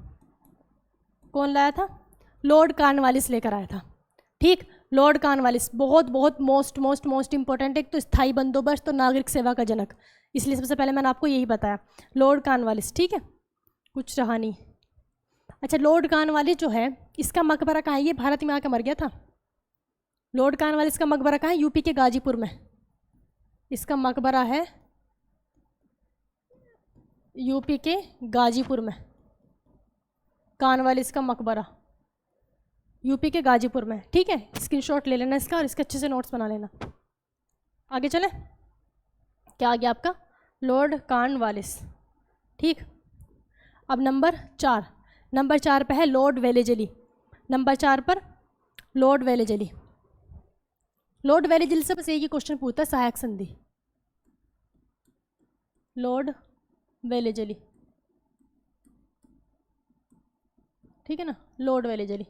कौन लाया था? लॉर्ड कॉर्नवालिस लेकर आया था, ठीक। लॉर्ड कॉर्नवालिस बहुत बहुत मोस्ट मोस्ट मोस्ट इंपॉर्टेंट। एक तो स्थायी बंदोबस्त और नागरिक सेवा का जनक, इसलिए सबसे पहले मैंने आपको यही बताया, लॉर्ड कॉर्नवालिस, ठीक है, कुछ रहा नहीं। अच्छा, लॉर्ड कॉर्नवालिस जो है इसका मकबरा कहाँ है? ये भारत में आके मर गया था। लॉर्ड कॉर्नवालिस का मकबरा कहाँ है? यूपी के गाजीपुर में इसका मकबरा है, यूपी के गाजीपुर में कॉर्नवालिस का मकबरा, यूपी के गाजीपुर में, ठीक है। स्क्रीनशॉट ले लेना इसका और इसके अच्छे से नोट्स बना लेना। आगे चले, क्या आ गया आपका? लॉर्ड कॉर्नवालिस, ठीक। अब नंबर 4 पे है लॉर्ड वेलेजली। नंबर 4 पर लॉर्ड वेलेजली। लॉर्ड वेलेजली से बस एक ही क्वेश्चन पूछता है, सहायक संधि। लॉर्ड वेलेजली, ठीक है ना, लॉर्ड वेलेजली।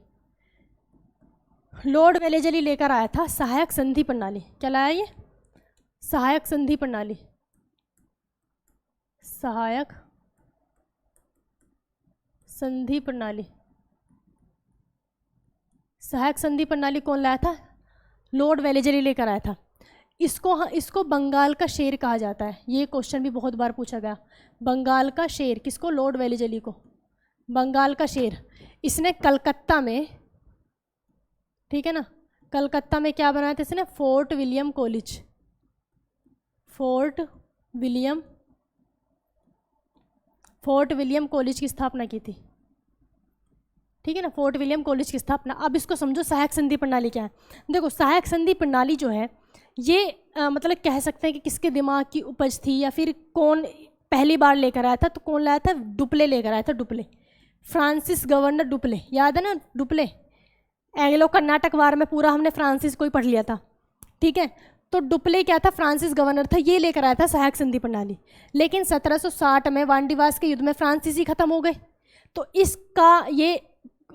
लॉर्ड वेलेजली लेकर आया था सहायक संधि प्रणाली। क्या लाया ये? सहायक संधि प्रणाली। सहायक संधि प्रणाली। सहायक संधि प्रणाली कौन लाया था? लॉर्ड वेलेजली लेकर आया था। इसको बंगाल का शेर कहा जाता है। ये क्वेश्चन भी बहुत बार पूछा गया। बंगाल का शेर किसको? लॉर्ड वेलेजली को। बंगाल का शेर। इसने कलकत्ता में, ठीक है ना, कलकत्ता में क्या बनाया था इसने? Fort William college. Fort William college की स्थापना की थी। ठीक है ना, फोर्ट विलियम कॉलेज की स्थापना। अब इसको समझो सहायक संधि प्रणाली क्या है। देखो सहायक संधि प्रणाली जो है ये मतलब कह सकते हैं कि किसके दिमाग की उपज थी या फिर कौन पहली बार लेकर आया था। तो कौन लाया था? डुप्ले लेकर आया था। डुप्ले, फ्रांसिस गवर्नर डुप्ले, याद है ना डुप्ले? एंग्लो कर्नाटक वार में पूरा हमने फ्रांसिस को ही पढ़ लिया था। ठीक है, तो डुप्ले क्या था? फ्रांसिस गवर्नर था, ये लेकर आया था सहायक संधि प्रणाली। लेकिन 1760 में वांडीवास के युद्ध में फ्रांसीसी खत्म हो गए, तो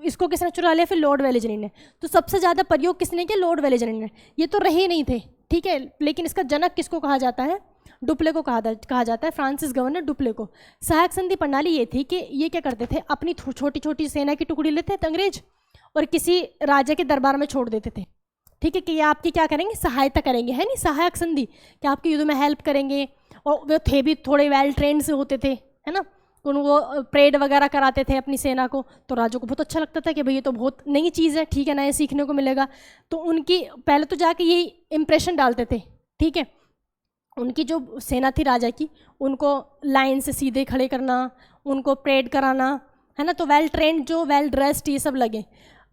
इसको किसने चुरा लिया? फिर लॉर्ड वेलेजली ने। तो सबसे ज़्यादा प्रयोग किसने किया? लॉर्ड वेलेजली ने। ये तो रहे नहीं थे, ठीक है, लेकिन इसका जनक किसको कहा जाता है? डुप्ले को कहा जाता है, फ्रांसिस गवर्नर डुप्ले को। सहायक संधि प्रणाली ये थी कि ये क्या करते थे, अपनी छोटी छोटी सेना की टुकड़ी लेते थे अंग्रेज और किसी राजा के दरबार में छोड़ देते थे। ठीक है, कि ये आपकी क्या करेंगे? सहायता करेंगे, है नहीं? सहायक संधि कि आपके युद्ध में हेल्प करेंगे। और वे थे भी थोड़े वेल ट्रेंड से होते थे, है ना, उनको परेड वगैरह कराते थे अपनी सेना को। तो राजों को बहुत अच्छा लगता था कि भाई ये तो बहुत नई चीज़ है, ठीक है, नया सीखने को मिलेगा। तो उनकी पहले तो जाके यही इम्प्रेशन डालते थे। ठीक है, उनकी जो सेना थी राजा की, उनको लाइन से सीधे खड़े करना, उनको परेड कराना, है ना, तो वेल ट्रेंड, जो वेल ड्रेस्ड, ये सब लगे।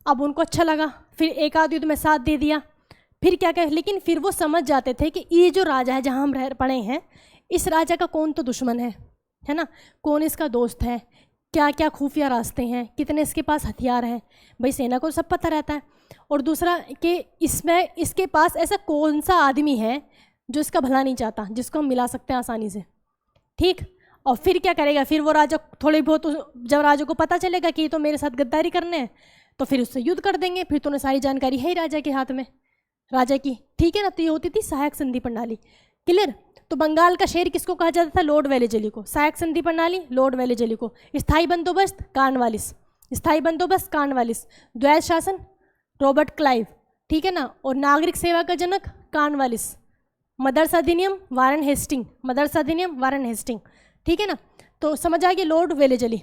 अब उनको अच्छा लगा, फिर एक आध युद्ध में साथ दे दिया। फिर क्या कहे, लेकिन फिर वो समझ जाते थे कि ये जो राजा है जहाँ हम रह पड़े हैं, इस राजा का कौन तो दुश्मन है ना, कौन इसका दोस्त है, क्या क्या खुफिया रास्ते हैं, कितने इसके पास हथियार हैं, भाई सेना को सब पता रहता है। और दूसरा कि इसके पास ऐसा कौन सा आदमी है जो इसका भला नहीं चाहता, जिसको हम मिला सकते हैं आसानी से। ठीक, और फिर क्या करेगा, फिर वो राजा थोड़ी बहुत, जब राजा को पता चलेगा कि ये तो मेरे साथ गद्दारी करने हैं, तो फिर उससे युद्ध कर देंगे। फिर तो उन्हें सारी जानकारी है ही राजा के हाथ में, राजा की। ठीक है ना, तो ये होती थी सहायक संधि प्रणाली। क्लियर? तो बंगाल का शेर किसको कहा जाता था? लॉर्ड वेलेजली को। सहायक संधि प्रणाली लॉर्ड वेलेजली को। स्थायी बंदोबस्त कॉर्नवालिस। स्थायी बंदोबस्त कॉर्नवालिस। द्वैध शासन रॉबर्ट क्लाइव। ठीक है ना, और नागरिक सेवा का जनक कॉर्नवालिस। मदरसा अधिनियम वारन हेस्टिंग। मदरसा अधिनियम वारन हेस्टिंग। ठीक है ना, तो समझ आ गया लॉर्ड वेलेजली।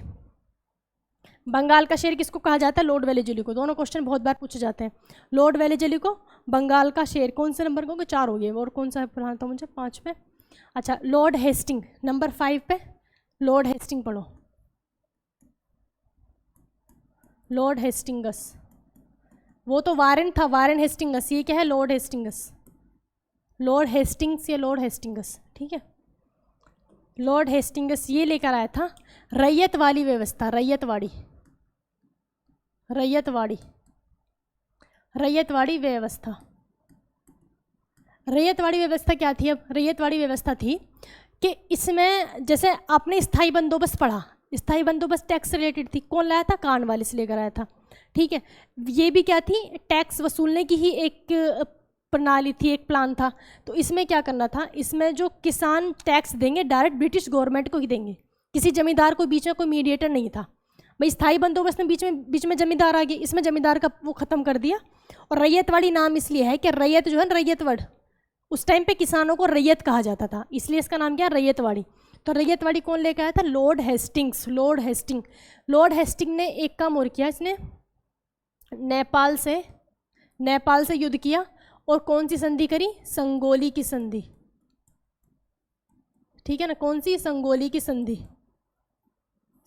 बंगाल का शेर किसको कहा जाता है? लॉर्ड वेलेजली को। दोनों क्वेश्चन बहुत बार पूछे जाते हैं। लॉर्ड वेलेजली को, बंगाल का शेर। कौन से नंबर को? 4 हो गए। और कौन सा पढ़ाना था मुझे? 5 पे। अच्छा, लॉर्ड हेस्टिंग नंबर 5 पे। लॉर्ड हेस्टिंग पढ़ो। लॉर्ड हेस्टिंगस, वो तो वारन था, वारन हेस्टिंगस। ये क्या है? Lord Hastings. लॉर्ड हेस्टिंग्स या लॉर्ड हेस्टिंगस, ठीक है। लॉर्ड हेस्टिंगस ये लेकर आया था रैयत वाली व्यवस्था। रैयतवाड़ी, रैयतवाड़ी, रैयतवाड़ी व्यवस्था। रैयतवाड़ी व्यवस्था क्या थी? अब रैयतवाड़ी व्यवस्था थी कि इसमें जैसे आपने स्थायी बंदोबस्त पढ़ा, स्थायी बंदोबस्त टैक्स रिलेटेड थी। कौन लाया था? कॉर्नवालिस लेकर आया था। ठीक है, ये भी क्या थी? टैक्स वसूलने की ही एक प्रणाली थी, एक प्लान था। तो इसमें क्या करना था? इसमें जो किसान टैक्स देंगे डायरेक्ट ब्रिटिश गवर्नमेंट को ही देंगे, किसी जमींदार को बीच में कोई मीडिएटर नहीं था। भाई स्थायी बंदोबस्त में बीच में जमींदार आ गए, इसमें जमींदार का वो ख़त्म कर दिया। और रैयतवाड़ी नाम इसलिए है कि रैयत जो है ना, रैयतवड़, उस टाइम पे किसानों को रैयत कहा जाता था, इसलिए इसका नाम क्या? रैयतवाड़ी। तो रैयतवाड़ी कौन लेकर आया था? Lord Hastings. Lord Hasting, Lord Hasting ने एक काम और किया, इसने नेपाल से युद्ध किया। और कौन सी संधि करी? संगोली की संधि। ठीक है ना, कौन सी? संगोली की संधि।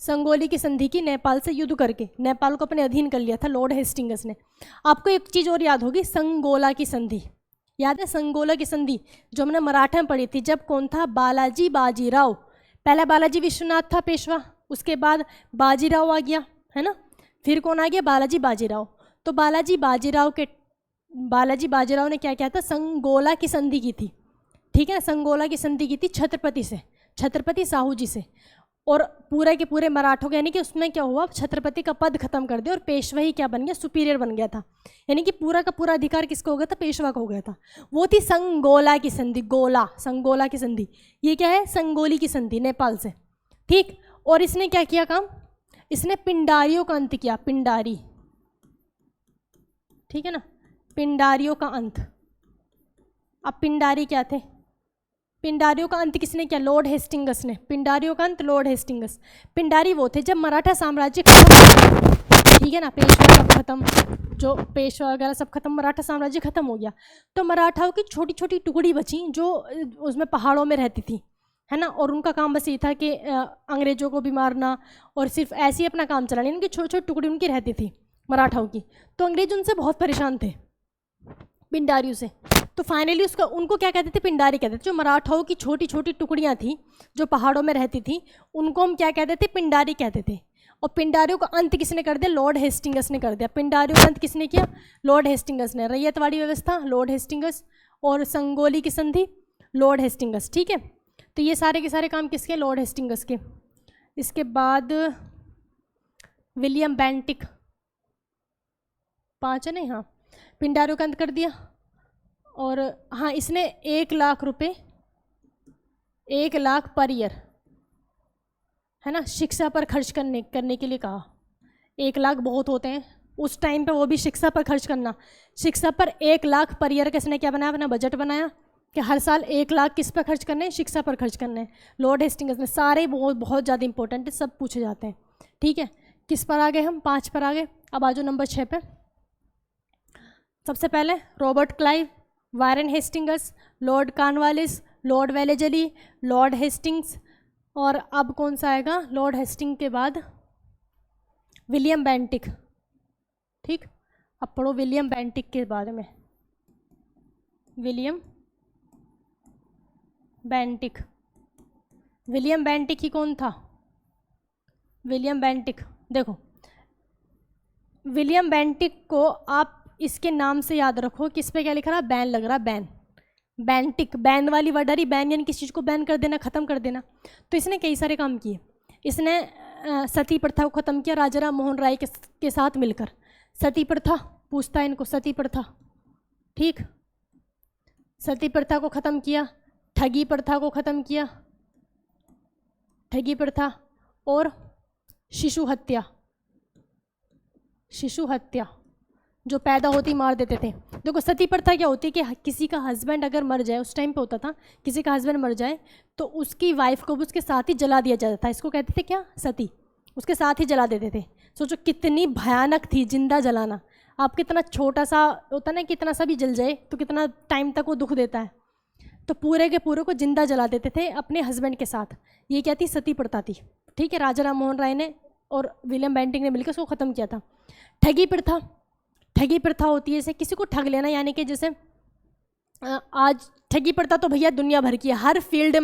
संगोली की संधि की नेपाल से युद्ध करके नेपाल को अपने अधीन कर लिया था लॉर्ड हेस्टिंगस ने। आपको एक चीज़ और याद होगी, संगोला की संधि याद है? संगोला की संधि जो हमने मराठा में पढ़ी थी, जब कौन था? बालाजी बाजीराव। पहला बालाजी विश्वनाथ था पेशवा, उसके बाद बाजीराव आ गया, है ना, फिर कौन आ गया? बालाजी बाजीराव। तो बालाजी बाजीराव ने क्या किया था? संगोला की संधि की थी। ठीक है, संगोला की संधि की थी छत्रपति से, छत्रपति साहू जी से। और पूरे के पूरे मराठों के, यानी कि उसमें क्या हुआ, छत्रपति का पद खत्म कर दिया और पेशवाई क्या बन गया, सुपीरियर बन गया था। यानी कि पूरा का पूरा अधिकार किसको हो गया था, पेशवा को हो गया था। वो थी संगोला की संधि, गोला संगोला की संधि। ये क्या है, संगोली की संधि, नेपाल से, ठीक। और इसने क्या किया काम, इसने पिंडारियों का अंत किया, पिंडारी, ठीक है ना, पिंडारियों का अंत। अब पिंडारी क्या थे, पिंडारियों का अंत किसने किया, लॉर्ड हेस्टिंगस ने। पिंडारियों का अंत लॉर्ड हेस्टिंगस। पिंडारी वो थे जब मराठा साम्राज्य खत्म, ठीक है ना, पेशवा सब खत्म, जो पेशवा वगैरह सब खत्म, मराठा साम्राज्य खत्म हो गया, तो मराठाओं की छोटी छोटी टुकड़ी बची जो उसमें पहाड़ों में रहती थी, है ना। और उनका काम बस ये था कि अंग्रेजों को भी मारना और सिर्फ ऐसे ही अपना काम चलाना। उनकी छोटी छोटी टुकड़ी उनकी रहती थी मराठाओं की, तो अंग्रेज उनसे बहुत परेशान थे, पिंडारियों से। तो फाइनली उसका, उनको क्या कहते थे, पिंडारी कहते थे। जो मराठाओं की छोटी छोटी टुकड़ियाँ थी जो पहाड़ों में रहती थी, उनको हम क्या कहते थे, पिंडारी कहते थे। और पिंडारियों का अंत किसने कर दिया, लॉर्ड हेस्टिंगस ने कर दिया। पिंडारियों का अंत किसने किया, लॉर्ड हेस्टिंगस ने। रैयतवाड़ी व्यवस्था लॉर्ड हेस्टिंगस, और संगोली की संधि लॉर्ड हेस्टिंगस, ठीक है। तो ये सारे के सारे काम किसके, लॉर्ड हेस्टिंगस के। इसके बाद विलियम बेंटिक, 5 है नहीं, हाँ, पिंडारियों का अंत कर दिया। और हाँ, इसने 1 लाख रुपए, 1 लाख पर ईयर, है ना, शिक्षा पर खर्च करने के लिए कहा। 1 लाख बहुत होते हैं उस टाइम पे, वो भी शिक्षा पर खर्च करना। शिक्षा पर 1 लाख पर ईयर किसने क्या बनाया, अपना बजट बनाया कि हर साल 1 लाख किस पर खर्च करने हैं, शिक्षा पर खर्च करने हैं। लॉर्ड हेस्टिंग्स ने। सारे बहुत बहुत ज़्यादा इंपॉर्टेंट है, सब पूछे जाते हैं, ठीक है। किस पर आ गए हम, 5 पर आ गए। अब आ जाओ नंबर 6 पे। सबसे पहले Robert Clive, Warren Hastings, Lord Cornwallis, Lord Wellesley, Lord Hastings, और अब कौन सा आएगा, लॉर्ड हेस्टिंग के बाद विलियम बेंटिक, ठीक। अब पढ़ो विलियम बेंटिक के बारे में। विलियम बेंटिक, विलियम बेंटिक ही कौन था, विलियम बेंटिक, देखो विलियम बेंटिक को आप इसके नाम से याद रखो, किस पे क्या लिख रहा है, बैन लग रहा है, बैन। बेंटिक, बैन वाली वर्ड आ रही, बैन यानी किसी चीज़ को बैन कर देना, ख़त्म कर देना। तो इसने कई सारे काम किए। इसने सती प्रथा को ख़त्म किया राजा राम मोहन राय के साथ मिलकर। सती प्रथा पूछता है इनको, सती प्रथा, ठीक, सती प्रथा को ख़त्म किया। ठगी प्रथा को ख़त्म किया, ठगी प्रथा, और शिशु हत्या, शिशु हत्या जो पैदा होती मार देते थे। देखो सती प्रथा क्या होती है कि किसी का हस्बैंड अगर मर जाए, उस टाइम पे होता था, किसी का हस्बैंड मर जाए तो उसकी वाइफ को भी उसके साथ ही जला दिया जाता था। इसको कहते थे क्या, सती, उसके साथ ही जला देते थे। सोचो कितनी भयानक थी जिंदा जलाना। आप कितना छोटा सा होता ना, कितना सा भी जल जाए तो कितना टाइम तक वो दुख देता है। तो पूरे के पूरे को जिंदा जला देते थे अपने हस्बैंड के साथ। ये क्या थी, सती प्रथा थी, ठीक है। राजा राम मोहन राय ने और विलियम बेंटिक ने मिलकर उसको ख़त्म किया था। ठगी प्रथा, ठगी प्रथा होती है जैसे किसी को ठग लेना, यानी कि जैसे आज ठगी प्रथा तो भैया दुनिया भर की है, हर फील्ड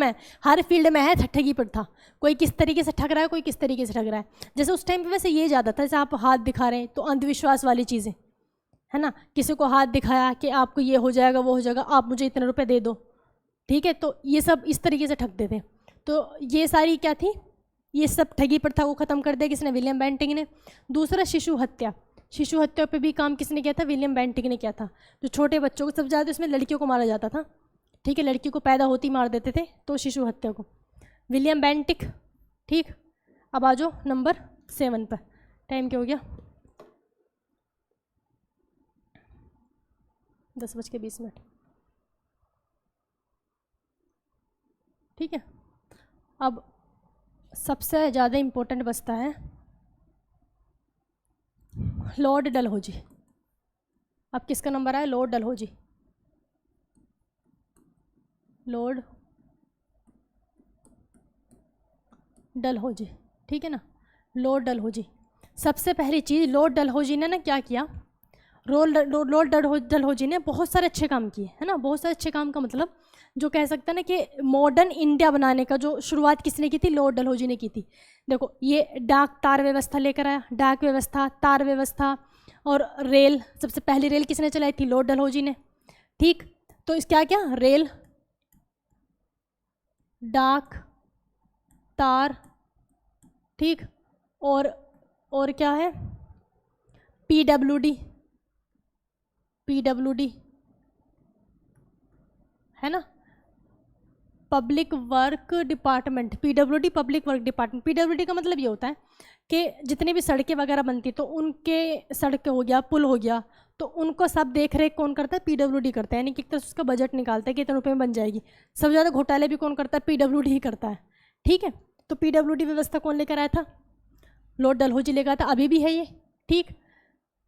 में है ठगी प्रथा। कोई किस तरीके से ठग रहा है, कोई किस तरीके से ठग रहा है। जैसे उस टाइम पे वैसे ये ज़्यादा था, जैसे आप हाथ दिखा रहे हैं तो अंधविश्वास वाली चीज़ें, है ना। किसी को हाथ दिखाया कि आपको ये हो जाएगा, वो हो जाएगा, आप मुझे इतने रुपए दे दो, ठीक है। तो ये सब इस तरीके से ठगते थे। तो ये सारी क्या थी, ये सब ठगी प्रथा को ख़त्म कर दिया किसने, विलियम बेंटिक ने। दूसरा शिशु हत्या, शिशु हत्या पे भी काम किसने किया था, विलियम बेंटिक ने किया था। जो छोटे बच्चों को, सब ज़्यादा इसमें लड़कियों को मारा जाता था, ठीक है, लड़की को पैदा होती मार देते थे, तो शिशु हत्या को विलियम बेंटिक, ठीक। अब आ जाओ नंबर 7 पर। टाइम क्या हो गया, 10:20, ठीक है। अब सबसे ज़्यादा इम्पोर्टेंट बचता है लॉर्ड डलहौजी। अब किसका नंबर आया, लॉर्ड डलहौजी, लॉर्ड डलहौजी, ठीक है ना, लॉर्ड डलहौजी। सबसे पहली चीज़, लॉर्ड डलहौजी ने ना क्या किया, लॉर्ड डलहौजी ने बहुत सारे अच्छे काम किए, है ना। बहुत सारे अच्छे काम का मतलब जो कह सकते हैं ना कि मॉडर्न इंडिया बनाने का जो शुरुआत किसने की थी, लॉर्ड डलहौजी ने की थी। देखो ये डाक तार व्यवस्था लेकर आया, डाक व्यवस्था, तार व्यवस्था, और रेल। सबसे पहली रेल किसने चलाई थी, लॉर्ड डलहौजी ने, ठीक। तो इस क्या क्या, रेल, डाक, तार ठीक। और क्या है, पीडब्ल्यूडी, पीडब्ल्यूडी है ना, public work department, PWD public work department. PWD का मतलब ये होता है कि जितनी भी सड़कें वगैरह बनती तो उनके, सड़क हो गया, पुल हो गया, तो उनको सब देख रेख कौन करता है, पीडब्ल्यूडी करता है। यानी कि एक तरह से उसका बजट निकालता है कि इतने रुपये में बन जाएगी। सबसे ज़्यादा घोटाले भी कौन करता है, पीडब्ल्यूडी ही करता है। ठीक है, तो पीडब्ल्यूडी व्यवस्था कौन लेकर आया था, लॉर्ड डलहौजी लेकर आया था, अभी भी है ये। ठीक,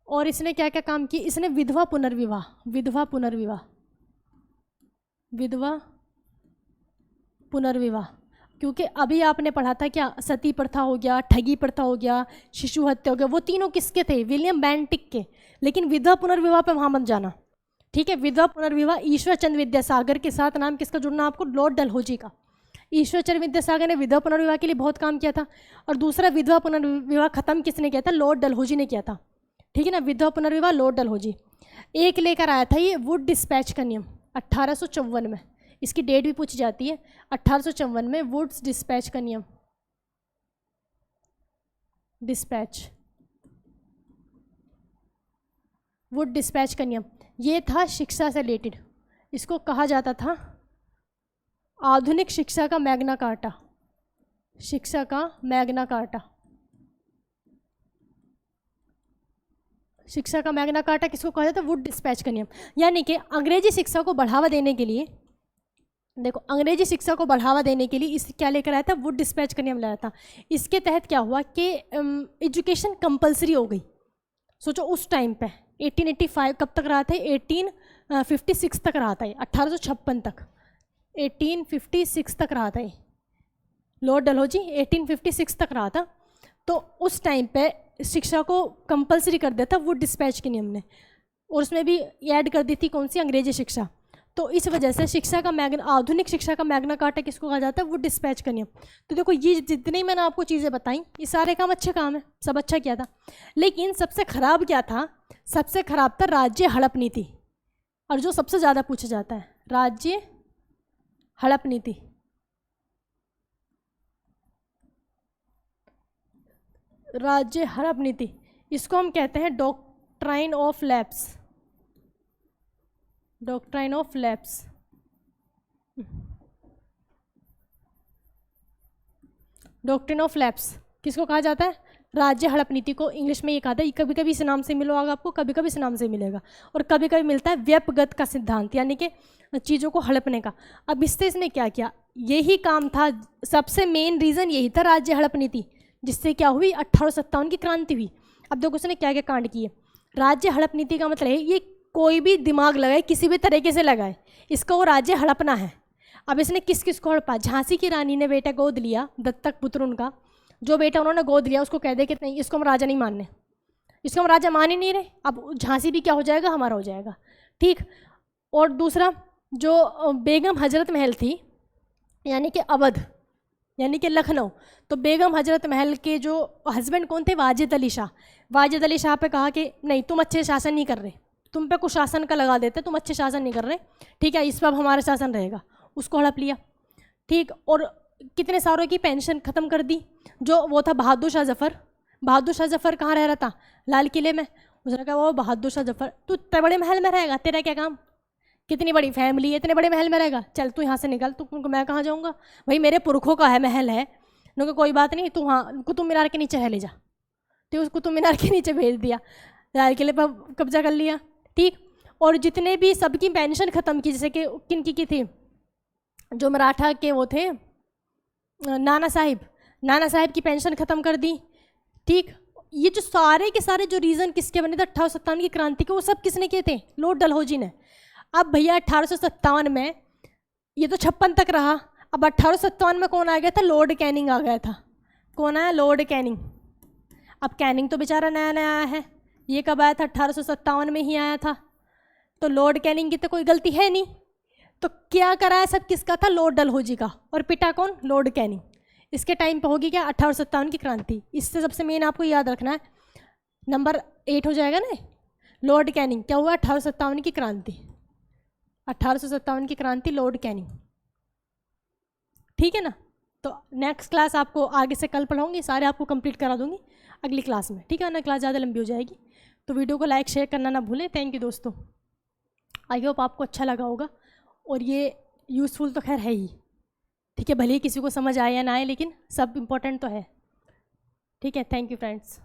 और इसने क्या क्या काम किए, इसने विधवा पुनर्विवाह, विधवा पुनर्विवाह, विधवा पुनर्विवाह, क्योंकि अभी आपने पढ़ा था क्या, सती प्रथा हो गया, ठगी प्रथा हो गया, शिशु हत्या हो गया, वो तीनों किसके थे, विलियम बेंटिक के। लेकिन विधवा पुनर्विवाह पे वहाँ मत जाना। ठीक है, विधवा पुनर्विवाह ईश्वर चंद्र विद्यासागर के साथ, नाम किसका जुड़ना आपको, लॉर्ड डलहौजी का। ईश्वर चंद्र विद्यासागर ने विधवा पुनर्विवाह के लिए बहुत काम किया था। और दूसरा विधवा पुनर्विवाह खत्म किसने किया था, लॉर्ड डलहौजी ने किया था। ठीक है ना, विधवा पुनर्विवाह लॉर्ड डलहौजी। एक लेकर आया था ये वुड डिस्पैच का नियम 1854 में, इसकी डेट भी पूछी जाती है, 1854 में वुड्स डिस्पैच का नियम, डिस्पैच, वुड डिस्पैच का नियम, ये था शिक्षा से रिलेटेड। इसको कहा जाता था आधुनिक शिक्षा का मैग्ना कार्टा, शिक्षा का मैग्ना कार्टा। शिक्षा का मैग्ना कार्टा किसको कहा जाता है, वुड डिस्पैच का नियम। यानी कि अंग्रेजी शिक्षा को बढ़ावा देने के लिए, देखो अंग्रेजी शिक्षा को बढ़ावा देने के लिए इस क्या लेकर आया था, वुड डिस्पैच का नियम लाया था। इसके तहत क्या हुआ कि एजुकेशन कंपलसरी हो गई। सोचो उस टाइम पे 1885 कब तक रहा था, 1856 तक रहा था, 1856 तक, 1856 तक रहा था लॉर्ड डलहौजी, 1856 तक रहा था। तो उस टाइम पे शिक्षा को कंपलसरी कर दिया था वुड डिस्पैच के नियम ने, और उसमें भी ऐड कर दी थी कौन सी, अंग्रेजी शिक्षा। तो इस वजह से शिक्षा का आधुनिक शिक्षा का मैग्ना कार्टा किसको कहा जाता है, वुड डिस्पैच का नियम। तो देखो ये जितनी मैंने आपको चीज़ें बताई, ये सारे काम अच्छे काम है, सब अच्छा किया था। लेकिन सबसे खराब क्या था, सबसे खराब था राज्य हड़प नीति। और जो सबसे ज़्यादा पूछा जाता है, राज्य हड़प नीति। राज्य हड़प नीति, इसको हम कहते हैं doctrine of lapse, doctrine of lapse. Doctrine of lapse किसको कहा जाता है, राज्य हड़प नीति को इंग्लिश में ये कहा था। कभी कभी इस नाम से मिलेगा आपको, कभी कभी इस नाम से मिलेगा, और कभी कभी मिलता है व्यपगत का सिद्धांत, यानी कि चीज़ों को हड़पने का। अब इसने क्या किया, यही काम था, सबसे मेन रीज़न यही था राज्य हड़प नीति, जिससे क्या हुई, 1857 की क्रांति हुई। अब देखो उसने क्या क्या कांड किए। राज्य हड़प नीति का मतलब है ये कोई भी दिमाग लगाए, किसी भी तरीके से लगाए, इसका वो राज्य हड़पना है। अब इसने किस किस को हड़पा, झांसी की रानी ने बेटा गोद लिया, दत्तक पुत्र उनका, जो बेटा उन्होंने गोद लिया उसको कह दे कि नहीं, इसको हम राजा नहीं मानने, इसको हम राजा मान ही नहीं रहे, अब झांसी भी क्या हो जाएगा, हमारा हो जाएगा। ठीक, और दूसरा जो बेगम हजरत महल थी, यानी कि अवध, यानी कि लखनऊ, तो बेगम हजरत महल के जो हस्बैंड कौन थे, वाजिद अली शाह। वाजिद अली शाह पे कहा कि नहीं तुम अच्छे शासन नहीं कर रहे, तुम पे कुछ शासन का लगा देते, तुम अच्छे शासन नहीं कर रहे, ठीक है इस पर हमारा शासन रहेगा, उसको हड़प लिया। ठीक, और कितने सालों की पेंशन ख़त्म कर दी। जो वो था बहादुर शाह जफ़र, बहादुर शाह जफ़र कहाँ रह रहा था, लाल किले में। उसने कहा वो बहादुर शाह जफ़र, तू इतने बड़े महल में रहेगा, तेरा क्या काम, कितनी बड़ी फैमिली है, इतने बड़े महल में रहेगा, चल तू यहाँ से निकल, तू मैं कहाँ जाऊँगा, भाई मेरे पुरखों का है महल है। उन्होंने कोई बात नहीं, तू हाँ कुतुब मीनार के नीचे है ले जा, तो उस कुतुब मीनार के नीचे भेज दिया, लाल किले पर कब्जा कर लिया। ठीक, और जितने भी सबकी पेंशन ख़त्म की, जैसे कि किन की थी, जो मराठा के वो थे नाना साहिब, नाना साहिब की पेंशन ख़त्म कर दी। ठीक, ये जो सारे के सारे जो रीज़न किसके बने थे 1857 की क्रांति के, वो सब किसने किए थे, लॉर्ड डलहौजी ने। अब भैया 1857 में ये तो 56 तक रहा, अब 1857 में कौन आ गया था, लॉर्ड कैनिंग आ गया था। कौन आया, लॉर्ड कैनिंग। अब कैनिंग तो बेचारा नया नया आया है, ये कब आया था, 1857 में ही आया था, तो लॉर्ड कैनिंग की तो कोई गलती है नहीं। तो क्या कराया सब किसका था, लॉर्ड डलहौजी का, और पिता कौन, लॉर्ड कैनिंग। इसके टाइम पे होगी क्या, 1857 की क्रांति। इससे सबसे मेन आपको याद रखना है, नंबर 8 हो जाएगा ना, लॉर्ड कैनिंग क्या हुआ, 1857 की क्रांति, 1857 की क्रांति, लॉर्ड कैनिंग। ठीक है ना, तो नेक्स्ट क्लास आपको आगे से कल पढ़ाऊँगी, सारे आपको कंप्लीट करा दूँगी अगली क्लास में, ठीक है, वरना क्लास ज़्यादा लंबी हो जाएगी। तो वीडियो को लाइक शेयर करना ना भूलें। थैंक यू दोस्तों, आई होप आपको अच्छा लगा होगा, और ये यूज़फुल तो खैर है ही, ठीक है, भले ही किसी को समझ आए या ना आए, लेकिन सब इम्पोर्टेंट तो है, ठीक है। Thank you friends.